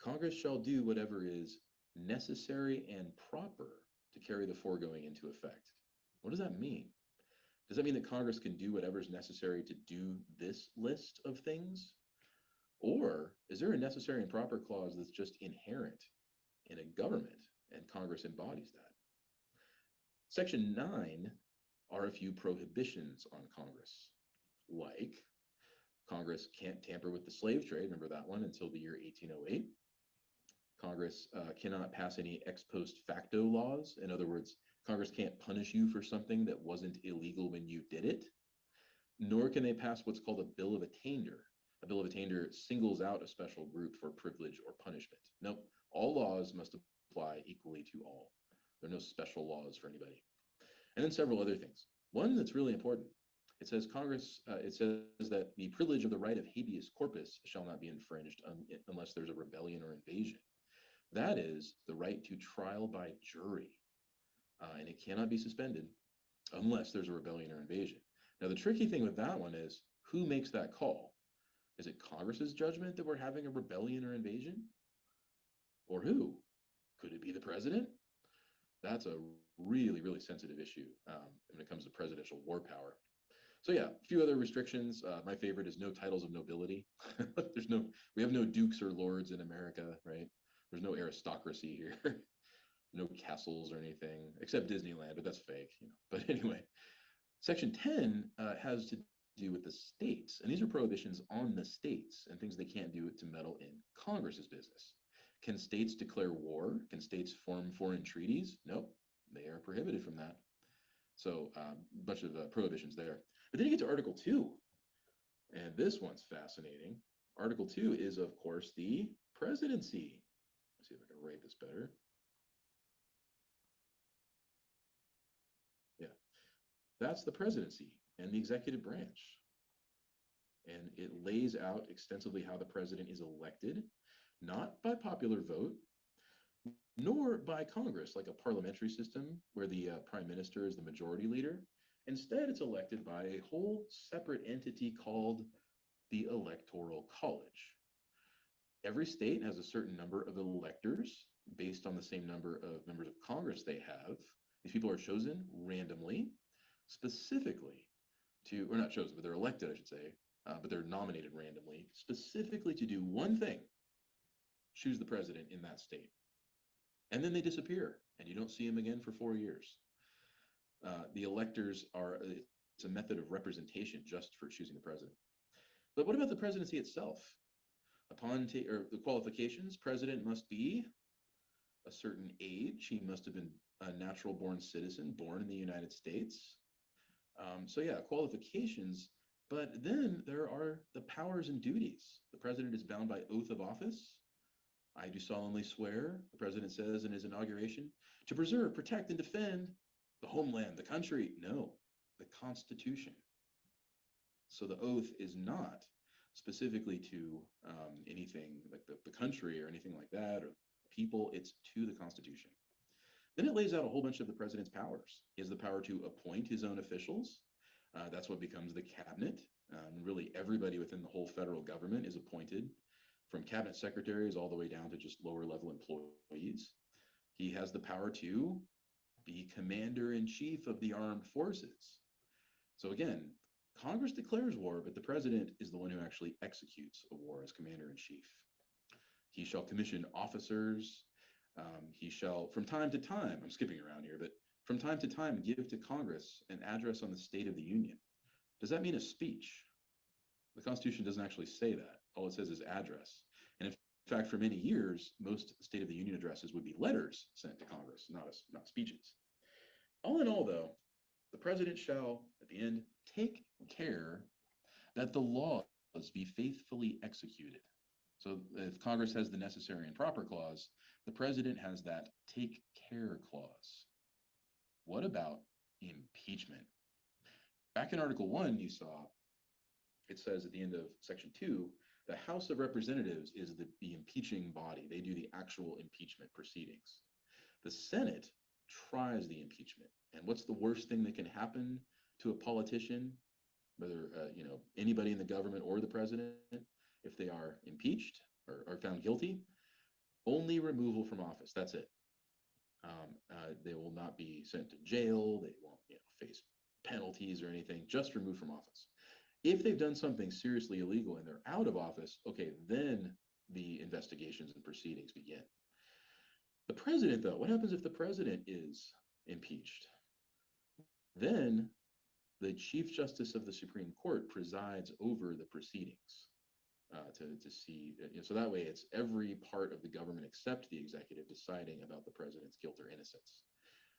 Congress shall do whatever is necessary and proper to carry the foregoing into effect. What does that mean? Does that mean that Congress can do whatever is necessary to do this list of things? Or is there a necessary and proper clause that's just inherent in a government and Congress embodies that? Section 9 are a few prohibitions on Congress, like Congress can't tamper with the slave trade, remember that one, until the year 1808. Congress cannot pass any ex post facto laws. In other words, Congress can't punish you for something that wasn't illegal when you did it, nor can they pass what's called a bill of attainder. A bill of attainder singles out a special group for privilege or punishment. Nope, all laws must apply equally to all. There are no special laws for anybody. And then several other things. One that's really important. It says it says that the privilege of the right of habeas corpus shall not be infringed unless there's a rebellion or invasion. That is the right to trial by jury. And it cannot be suspended unless there's a rebellion or invasion. Now, the tricky thing with that one is who makes that call? Is it Congress's judgment that we're having a rebellion or invasion? Or who? Could it be the president? That's a really, really sensitive issue when it comes to presidential war power. So yeah, a few other restrictions. My favorite is no titles of nobility. We have no dukes or lords in America, right? There's no aristocracy here. No castles or anything, except Disneyland, but that's fake, you know. But anyway, Section 10 has to do with the states, and these are prohibitions on the states and things they can't do to meddle in Congress's business. Can states declare war? Can states form foreign treaties? Nope, they are prohibited from that. So a bunch of prohibitions there. But then you get to Article 2, and this one's fascinating. Article 2 is, of course, the presidency. Let's see if I can write this better. Yeah, that's the presidency and the executive branch. And it lays out extensively how the president is elected, not by popular vote, nor by Congress, like a parliamentary system where the prime minister is the majority leader. Instead, it's elected by a whole separate entity called the Electoral College. Every state has a certain number of electors based on the same number of members of Congress they have. These people are chosen randomly, specifically to, or not chosen, but they're elected, I should say, but they're nominated randomly, specifically to do one thing: choose the president in that state. And then they disappear, and you don't see them again for 4 years. The electors it's a method of representation just for choosing the president. But what about the presidency itself? Upon the qualifications, president must be a certain age. He must have been a natural born citizen, born in the United States. So yeah, qualifications. But then there are the powers and duties. The president is bound by oath of office. I do solemnly swear, the president says in his inauguration, to preserve, protect, and defend the homeland, the country. No, the Constitution. So the oath is not specifically to anything like the country or anything like that, or people. It's to the Constitution. Then it lays out a whole bunch of the president's powers. He has the power to appoint his own officials. That's what becomes the cabinet. Really, everybody within the whole federal government is appointed, from cabinet secretaries all the way down to just lower level employees. He has the power to be commander in chief of the armed forces. So again, Congress declares war, but the president is the one who actually executes a war as commander in chief. He shall commission officers. He shall, from time to time, I'm skipping around here, but from time to time, give to Congress an address on the State of the Union. Does that mean a speech? The Constitution doesn't actually say that. All it says is address. And in fact, for many years, most State of the Union addresses would be letters sent to Congress, not speeches. All in all, though, the president shall, at the end, take care that the laws be faithfully executed. So if Congress has the necessary and proper clause, the president has that take care clause. What about impeachment? Back in Article 1, you saw it says at the end of Section 2, the House of Representatives is the impeaching body. They do the actual impeachment proceedings. The Senate tries the impeachment. And what's the worst thing that can happen to a politician, whether anybody in the government or the president, if they are impeached or are found guilty? Only removal from office. That's it. They will not be sent to jail. They won't face penalties or anything. Just removed from office. If they've done something seriously illegal and they're out of office, okay, then the investigations and proceedings begin. The president, though, what happens if the president is impeached? Then the Chief Justice of the Supreme Court presides over the proceedings to see. So that way it's every part of the government except the executive deciding about the president's guilt or innocence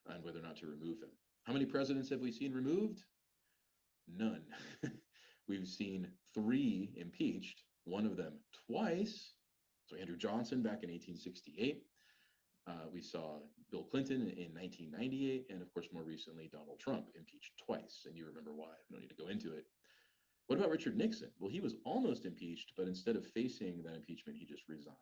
and whether or not to remove him. How many presidents have we seen removed? None. We've seen 3 impeached, one of them twice. So Andrew Johnson back in 1868. We saw Bill Clinton in 1998, and of course, more recently, Donald Trump impeached twice, and you remember why. No need to go into it. What about Richard Nixon? Well, he was almost impeached, but instead of facing that impeachment, he just resigned.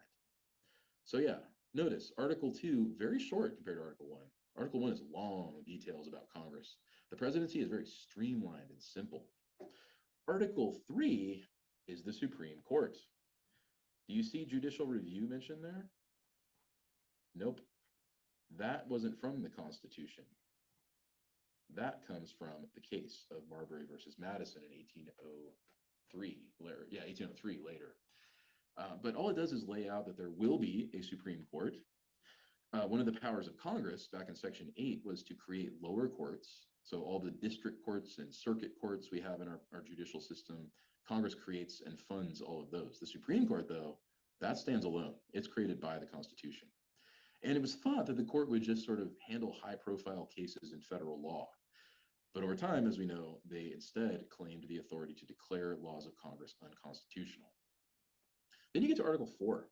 So yeah, notice Article 2, very short compared to Article 1. Article 1 is long, details about Congress. The presidency is very streamlined and simple. Article 3 is the Supreme Court. Do you see judicial review mentioned there? Nope. That wasn't from the Constitution. That comes from the case of Marbury versus Madison in 1803. 1803 later. But all it does is lay out that there will be a Supreme Court. One of the powers of Congress back in Section 8 was to create lower courts. So all the district courts and circuit courts we have in our judicial system, Congress creates and funds all of those. The Supreme Court, though, that stands alone. It's created by the Constitution. And it was thought that the court would just sort of handle high-profile cases in federal law. But over time, as we know, they instead claimed the authority to declare laws of Congress unconstitutional. Then you get to Article 4.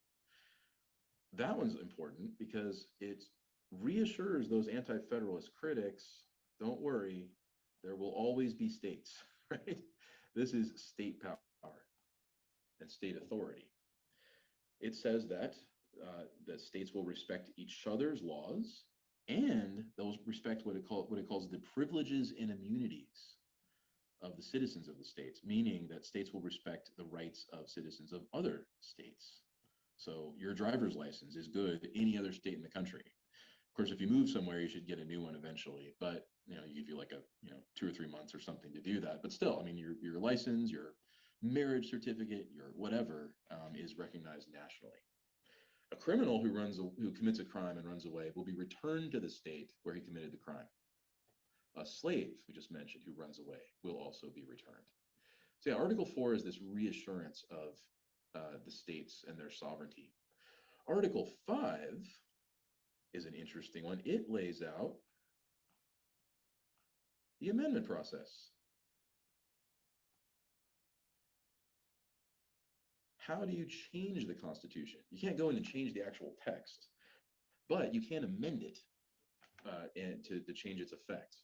That one's important because it reassures those anti-federalist critics, don't worry, there will always be states, right? This is state power and state authority. It says that states will respect each other's laws, and they'll respect what it calls the privileges and immunities of the citizens of the states, meaning that states will respect the rights of citizens of other states. So your driver's license is good any other state in the country. Of course, if you move somewhere, you should get a new one eventually, but you give you like 2 or 3 months or something to do that. But still, I mean, your license, your marriage certificate, your whatever is recognized nationally. A criminal who commits a crime and runs away will be returned to the state where he committed the crime. A slave, we just mentioned, who runs away will also be returned. So yeah, Article 4 is this reassurance of the states and their sovereignty. Article 5 is an interesting one. It lays out the amendment process. How do you change the Constitution? You can't go in and change the actual text, but you can amend it and to change its effect.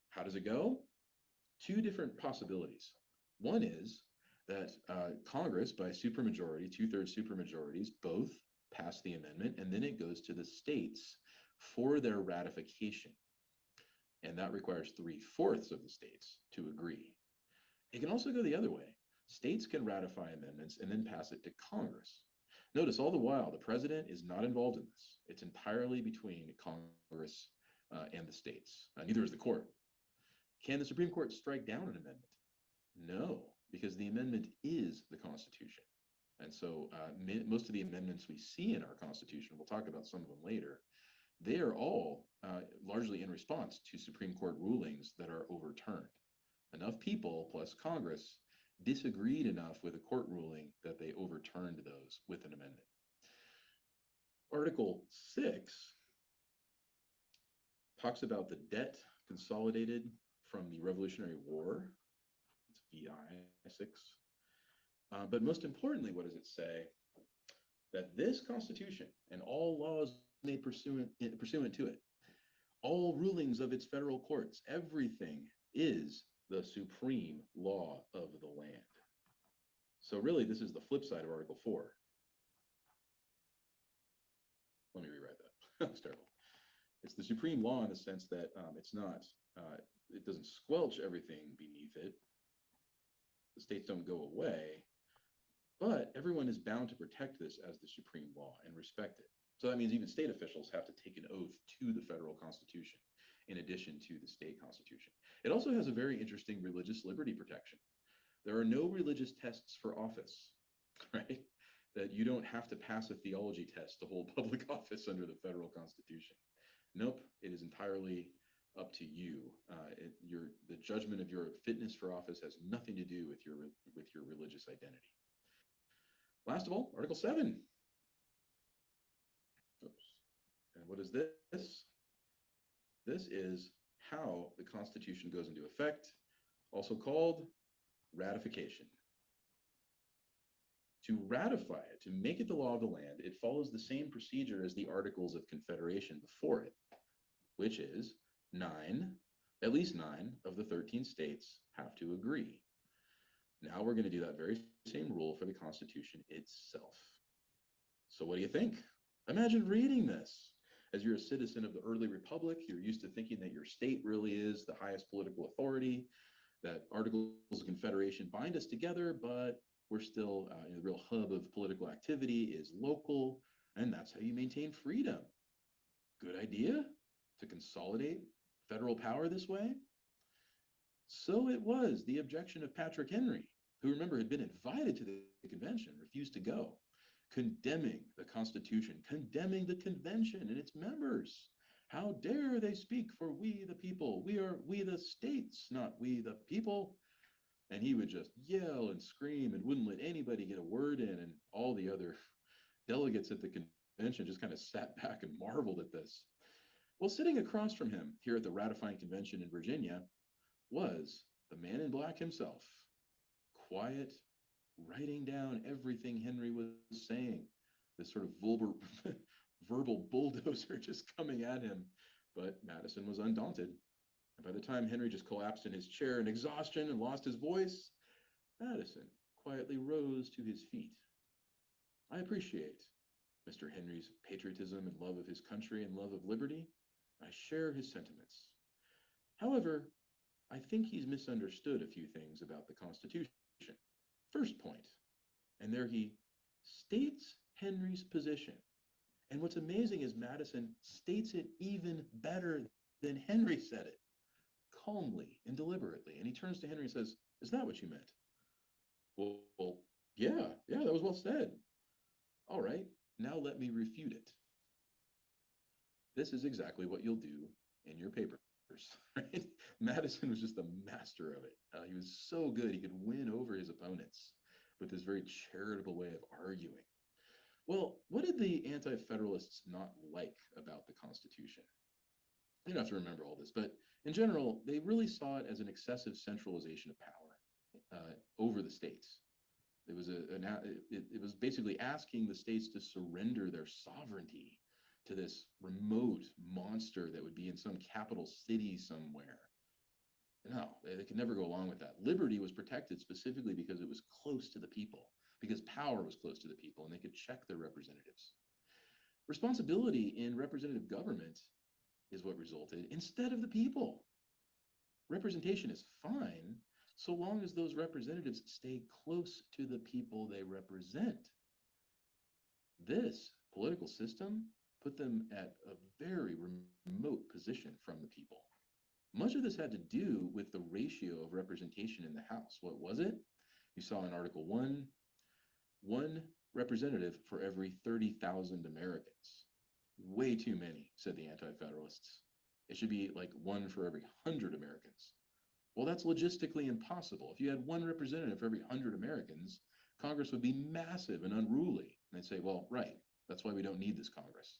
How does it go? 2 different possibilities. One is that Congress, by supermajority, 2/3 supermajorities, both pass the amendment, and then it goes to the states for their ratification. And that requires 3/4 of the states to agree. It can also go the other way. States can ratify amendments and then pass it to Congress. Notice all the while, the president is not involved in this. It's entirely between Congress and the states. Neither is the court. Can the Supreme Court strike down an amendment? No, because the amendment is the Constitution. And so most of the amendments we see in our Constitution, we'll talk about some of them later, they are all largely in response to Supreme Court rulings that are overturned. Enough people, plus Congress, disagreed enough with a court ruling that they overturned those with an amendment. Article 6 talks about the debt consolidated from the Revolutionary War. It's VI 6. But most importantly, what does it say? That this Constitution and all laws made pursuant to it, all rulings of its federal courts, everything is the supreme law of the land. So really, this is the flip side of Article 4. Let me rewrite that. That's terrible. It's the supreme law in the sense that it doesn't squelch everything beneath it. The states don't go away, but everyone is bound to protect this as the supreme law and respect it. So that means even state officials have to take an oath to the federal constitution in addition to the state constitution. It also has a very interesting religious liberty protection. There are no religious tests for office, right? That you don't have to pass a theology test to hold public office under the federal constitution. Nope, it is entirely up to you. The judgment of your fitness for office has nothing to do with your religious identity. Last of all, Article 7. Oops. And what is this? This is how the Constitution goes into effect, also called ratification. To ratify it, to make it the law of the land, it follows the same procedure as the Articles of Confederation before it, which is at least 9 of the 13 states have to agree. Now we're going to do that very same rule for the Constitution itself. So what do you think? Imagine reading this. As you're a citizen of the early republic, you're used to thinking that your state really is the highest political authority, that Articles of Confederation bind us together, but we're still, the real hub of political activity is local, and that's how you maintain freedom. Good idea to consolidate federal power this way? So it was the objection of Patrick Henry, who, remember, had been invited to the convention, refused to go, condemning the Constitution, condemning the convention and its members. How dare they speak for we the people? We the states, not we the people. And he would just yell and scream and wouldn't let anybody get a word in. And all the other delegates at the convention just kind of sat back and marveled at this. Well, sitting across from him here at the ratifying convention in Virginia was the man in black himself, quiet, writing down everything Henry was saying, this sort of verbal bulldozer just coming at him. But Madison was undaunted. And by the time Henry just collapsed in his chair in exhaustion and lost his voice, Madison quietly rose to his feet. I appreciate Mr. Henry's patriotism and love of his country and love of liberty. I share his sentiments. However, I think he's misunderstood a few things about the Constitution. First point, and there he states Henry's position. And what's amazing is Madison states it even better than Henry said it, calmly and deliberately. And he turns to Henry and says, "Is that what you meant?" Well, yeah, that was well said. All right, now let me refute it. This is exactly what you'll do in your papers. Right? Madison was just a master of it. He was so good, he could win over his opponents with this very charitable way of arguing. Well, what did the Anti-Federalists not like about the Constitution? You don't have to remember all this, but in general, they really saw it as an excessive centralization of power over the states. It was basically asking the states to surrender their sovereignty to this remote monster that would be in some capital city somewhere. No, they could never go along with that. Liberty was protected specifically because it was close to the people, because power was close to the people and they could check their representatives. Responsibility in representative government is what resulted instead of the people. Representation is fine, so long as those representatives stay close to the people they represent. This political system put them at a very remote position from the people. Much of this had to do with the ratio of representation in the House. What was it? You saw in Article 1, one representative for every 30,000 Americans. Way too many, said the Anti-Federalists. It should be like one for every 100 Americans. Well, that's logistically impossible. If you had one representative for every 100 Americans, Congress would be massive and unruly. And they'd say, well, right, that's why we don't need this Congress.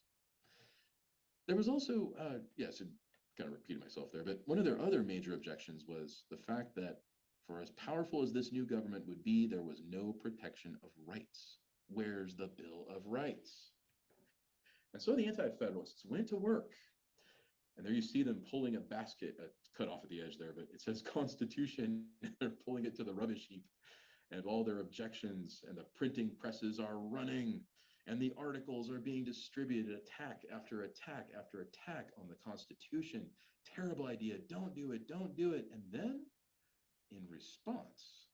There was also, yes, kind of repeated myself there, but one of their other major objections was the fact that for as powerful as this new government would be, there was no protection of rights. Where's the Bill of Rights? And so the Anti-Federalists went to work. And there you see them pulling a basket, cut off at the edge there, but it says Constitution. They're pulling it to the rubbish heap. And all their objections and the printing presses are running. And the articles are being distributed, attack after attack after attack on the Constitution. Terrible idea. Don't do it. Don't do it. And then, in response,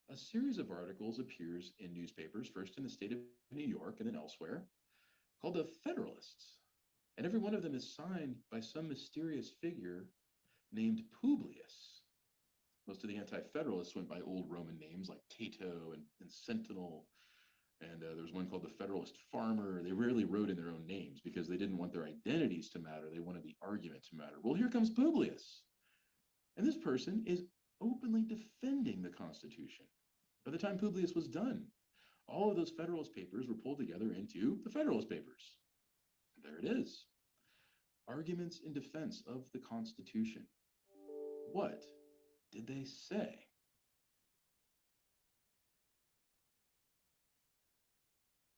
a series of articles appears in newspapers, first in the state of New York and then elsewhere, called the Federalists. And every one of them is signed by some mysterious figure named Publius. Most of the Anti-Federalists went by old Roman names like Cato and Sentinel. And there was one called the Federalist Farmer. They rarely wrote in their own names because they didn't want their identities to matter. They wanted the argument to matter. Well, here comes Publius. And this person is openly defending the Constitution. By the time Publius was done, all of those Federalist papers were pulled together into the Federalist Papers. There it is. Arguments in defense of the Constitution. What did they say?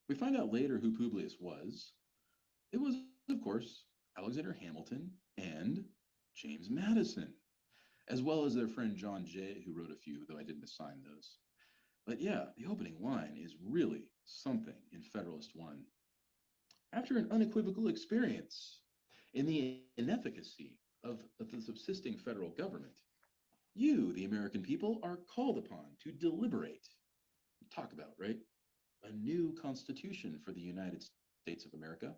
We find out later who Publius was. It was, of course, Alexander Hamilton and James Madison, as well as their friend John Jay, who wrote a few, though I didn't assign those. But yeah, the opening line is really something in Federalist 1. After an unequivocal experience in the inefficacy of the subsisting federal government, you, the American people, are called upon to deliberate, talk about, right, a new constitution for the United States of America.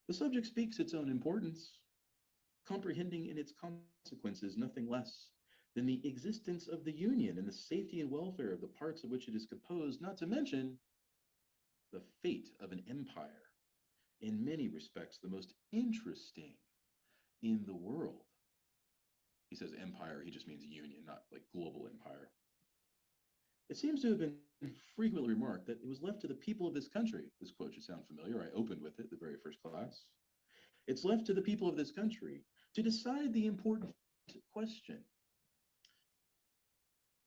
The subject speaks its own importance, comprehending in its consequences nothing less than the existence of the Union and the safety and welfare of the parts of which it is composed, not to mention the fate of an empire, in many respects the most interesting in the world. He says empire, he just means union, not like global empire. It seems to have been frequently remarked that it was left to the people of this country. This quote should sound familiar. I opened with it the very first class. It's left to the people of this country to decide the important question: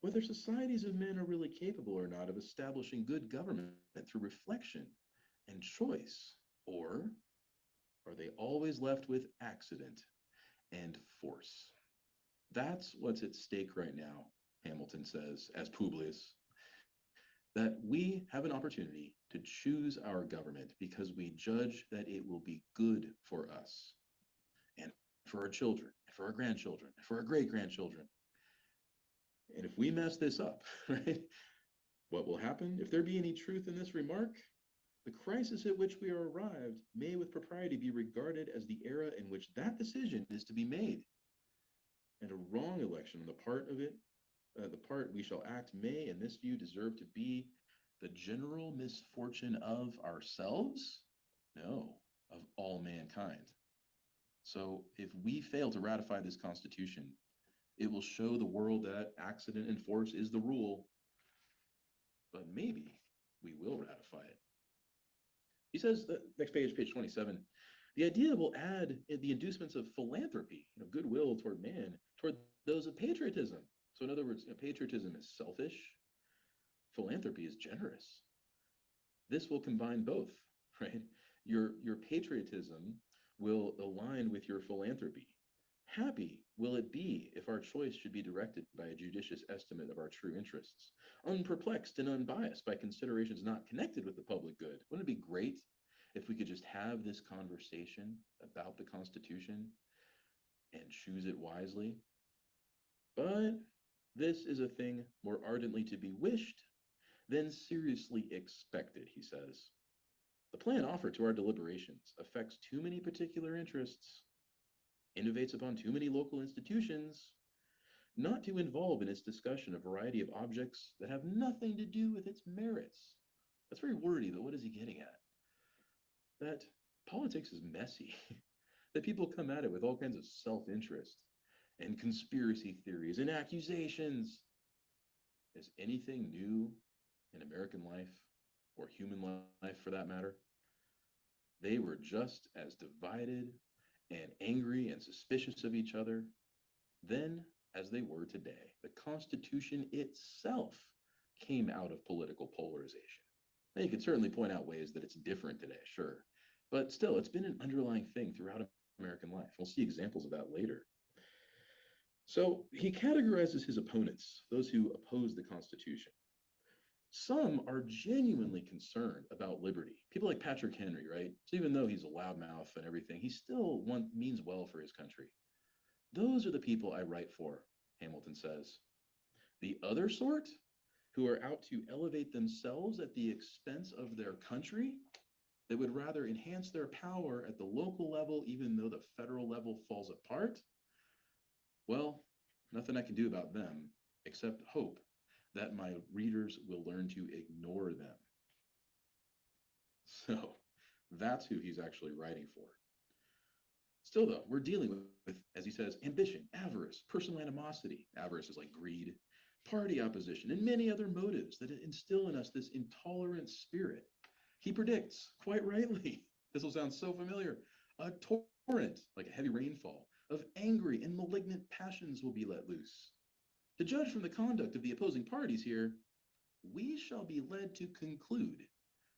whether societies of men are really capable or not of establishing good government through reflection and choice, or are they always left with accident and force? That's what's at stake right now, Hamilton says, as Publius, that we have an opportunity to choose our government because we judge that it will be good for us and for our children, and for our grandchildren, and for our great-grandchildren. And if we mess this up, right, what will happen? If there be any truth in this remark, the crisis at which we are arrived may with propriety be regarded as the era in which that decision is to be made. And a wrong election on the part of it, the part we shall act may, in this view, deserve to be the general misfortune of ourselves? No, of all mankind. So if we fail to ratify this Constitution, it will show the world that accident and force is the rule. But maybe we will ratify it. He says, next page, page 27, the idea will add the inducements of philanthropy, goodwill toward man, toward those of patriotism. So in other words, patriotism is selfish, philanthropy is generous. This will combine both, right? Your patriotism will align with your philanthropy. Happy will it be if our choice should be directed by a judicious estimate of our true interests, unperplexed and unbiased by considerations not connected with the public good. Wouldn't it be great if we could just have this conversation about the Constitution and choose it wisely? But This is a thing more ardently to be wished than seriously expected, he says. The plan offered to our deliberations affects too many particular interests, innovates upon too many local institutions, not to involve in its discussion a variety of objects that have nothing to do with its merits. That's very wordy, but what is he getting at? That politics is messy, that people come at it with all kinds of self interest and conspiracy theories and accusations. Is anything new in American life, or human life for that matter? They were just as divided and angry and suspicious of each other then as they were today. The Constitution itself came out of political polarization. Now, you could certainly point out ways that it's different today, sure, but still, it's been an underlying thing throughout American life. We'll see examples of that later. So he categorizes his opponents, those who oppose the Constitution. Some are genuinely concerned about liberty. People like Patrick Henry, right? So even though he's a loudmouth and everything, he still means well for his country. Those are the people I write for, Hamilton says. The other sort, who are out to elevate themselves at the expense of their country, they would rather enhance their power at the local level, even though the federal level falls apart. Well, nothing I can do about them, except hope that my readers will learn to ignore them. So that's who he's actually writing for. Still, though, we're dealing with, as he says, ambition, avarice, personal animosity. Avarice is like greed, party opposition, and many other motives that instill in us this intolerant spirit. He predicts, quite rightly, this will sound so familiar, a torrent, like a heavy rainfall, of angry and malignant passions will be let loose. To judge from the conduct of the opposing parties here, we shall be led to conclude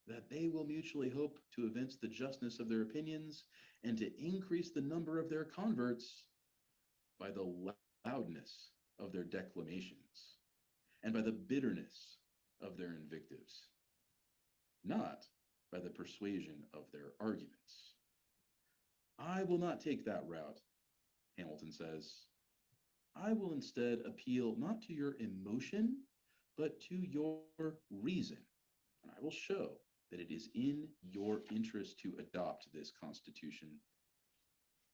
that they will mutually hope to evince the justness of their opinions and to increase the number of their converts by the loudness of their declamations and by the bitterness of their invectives, not by the persuasion of their arguments. I will not take that route, Hamilton says. I will instead appeal not to your emotion, but to your reason. And I will show that it is in your interest to adopt this Constitution.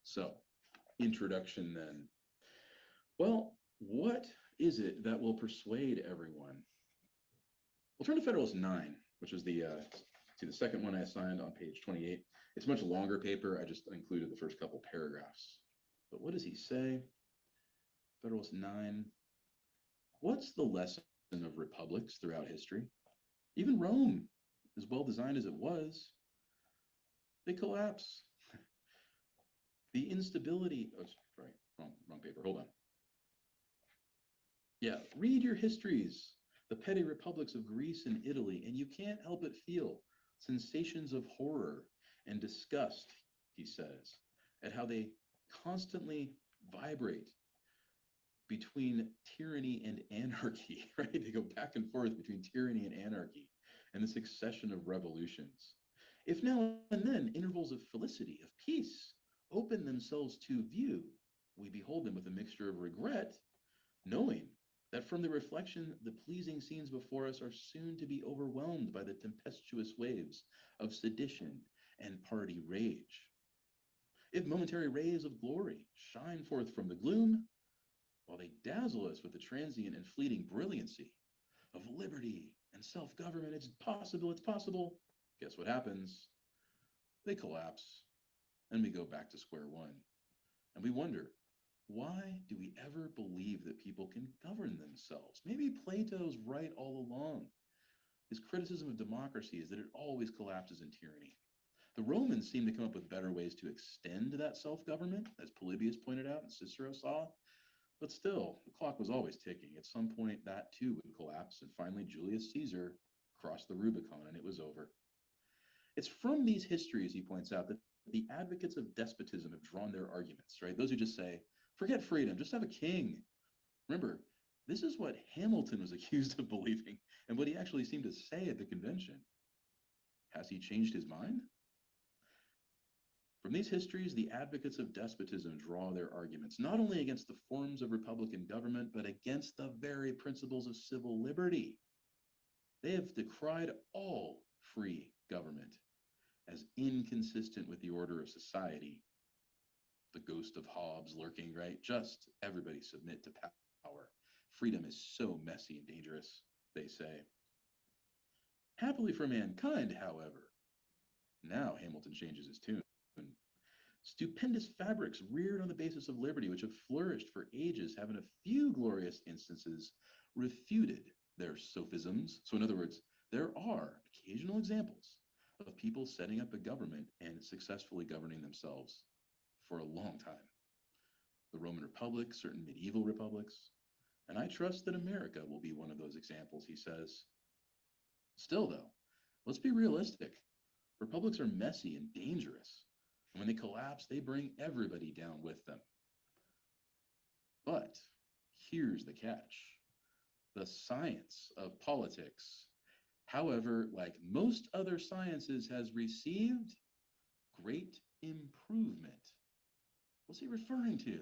So, introduction then. Well, what is it that will persuade everyone? We'll turn to Federalist 9, which is the second one I assigned on page 28. It's a much longer paper. I just included the first couple paragraphs. But what does he say? Federalist 9. What's the lesson of republics throughout history? Even Rome, as well designed as it was, they collapse. The instability, oh, sorry, wrong paper, hold on. Yeah, read your histories, the petty republics of Greece and Italy, and you can't help but feel sensations of horror and disgust, he says, at how they constantly vibrate between tyranny and anarchy, right? They go back and forth between tyranny and anarchy and the succession of revolutions. If now and then intervals of felicity, of peace, open themselves to view, we behold them with a mixture of regret, knowing that from the reflection, the pleasing scenes before us are soon to be overwhelmed by the tempestuous waves of sedition and party rage. If momentary rays of glory shine forth from the gloom, while they dazzle us with the transient and fleeting brilliancy of liberty and self-government, it's possible. Guess what happens? They collapse, and we go back to square one. And we wonder, why do we ever believe that people can govern themselves? Maybe Plato's right all along. His criticism of democracy is that it always collapses in tyranny. The Romans seem to come up with better ways to extend that self-government, as Polybius pointed out and Cicero saw. But still, the clock was always ticking. At some point, that too would collapse, and finally Julius Caesar crossed the Rubicon, and it was over. It's from these histories, he points out, that the advocates of despotism have drawn their arguments, right? Those who just say, forget freedom, just have a king. Remember, this is what Hamilton was accused of believing and what he actually seemed to say at the convention. Has he changed his mind? From these histories, the advocates of despotism draw their arguments not only against the forms of republican government, but against the very principles of civil liberty. They have decried all free government as inconsistent with the order of society. The ghost of Hobbes lurking, right? Just everybody submit to power. Freedom is so messy and dangerous, they say. Happily for mankind, however, now Hamilton changes his tune. Stupendous fabrics reared on the basis of liberty, which have flourished for ages, have in a few glorious instances refuted their sophisms. So, in other words, there are occasional examples of people setting up a government and successfully governing themselves for a long time. The Roman Republic, certain medieval republics, and I trust that America will be one of those examples, he says. Still, though, let's be realistic. Republics are messy and dangerous. And when they collapse, they bring everybody down with them. But here's the catch. The science of politics, however, like most other sciences, has received great improvement. What's he referring to?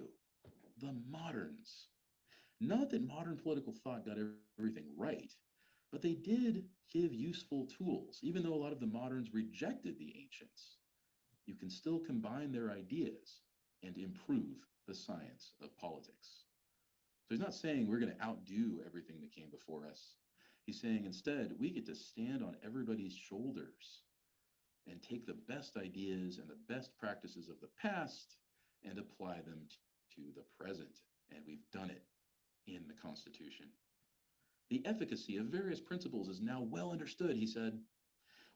The moderns. Not that modern political thought got everything right, but they did give useful tools. Even though a lot of the moderns rejected the ancients, you can still combine their ideas and improve the science of politics. So he's not saying we're going to outdo everything that came before us. He's saying instead, we get to stand on everybody's shoulders and take the best ideas and the best practices of the past and apply them to the present. And we've done it in the Constitution. The efficacy of various principles is now well understood, he said,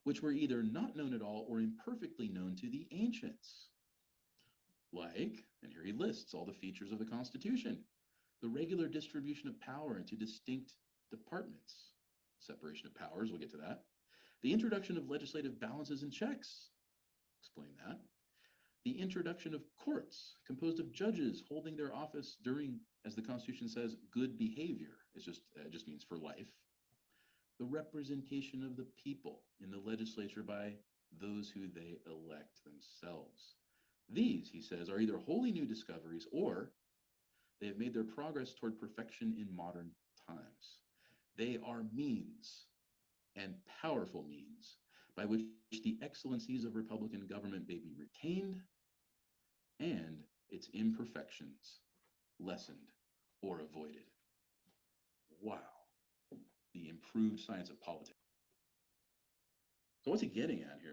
which were either not known at all or imperfectly known to the ancients. Like, and here he lists all the features of the Constitution: the regular distribution of power into distinct departments, separation of powers, we'll get to that, the introduction of legislative balances and checks, explain that, the introduction of courts composed of judges holding their office during, as the Constitution says, good behavior. It just means for life. The representation of the people in the legislature by those who they elect themselves. These, he says, are either wholly new discoveries or they have made their progress toward perfection in modern times. They are means, and powerful means, by which the excellencies of Republican government may be retained and its imperfections lessened or avoided. Wow. The improved science of politics. So what's he getting at here?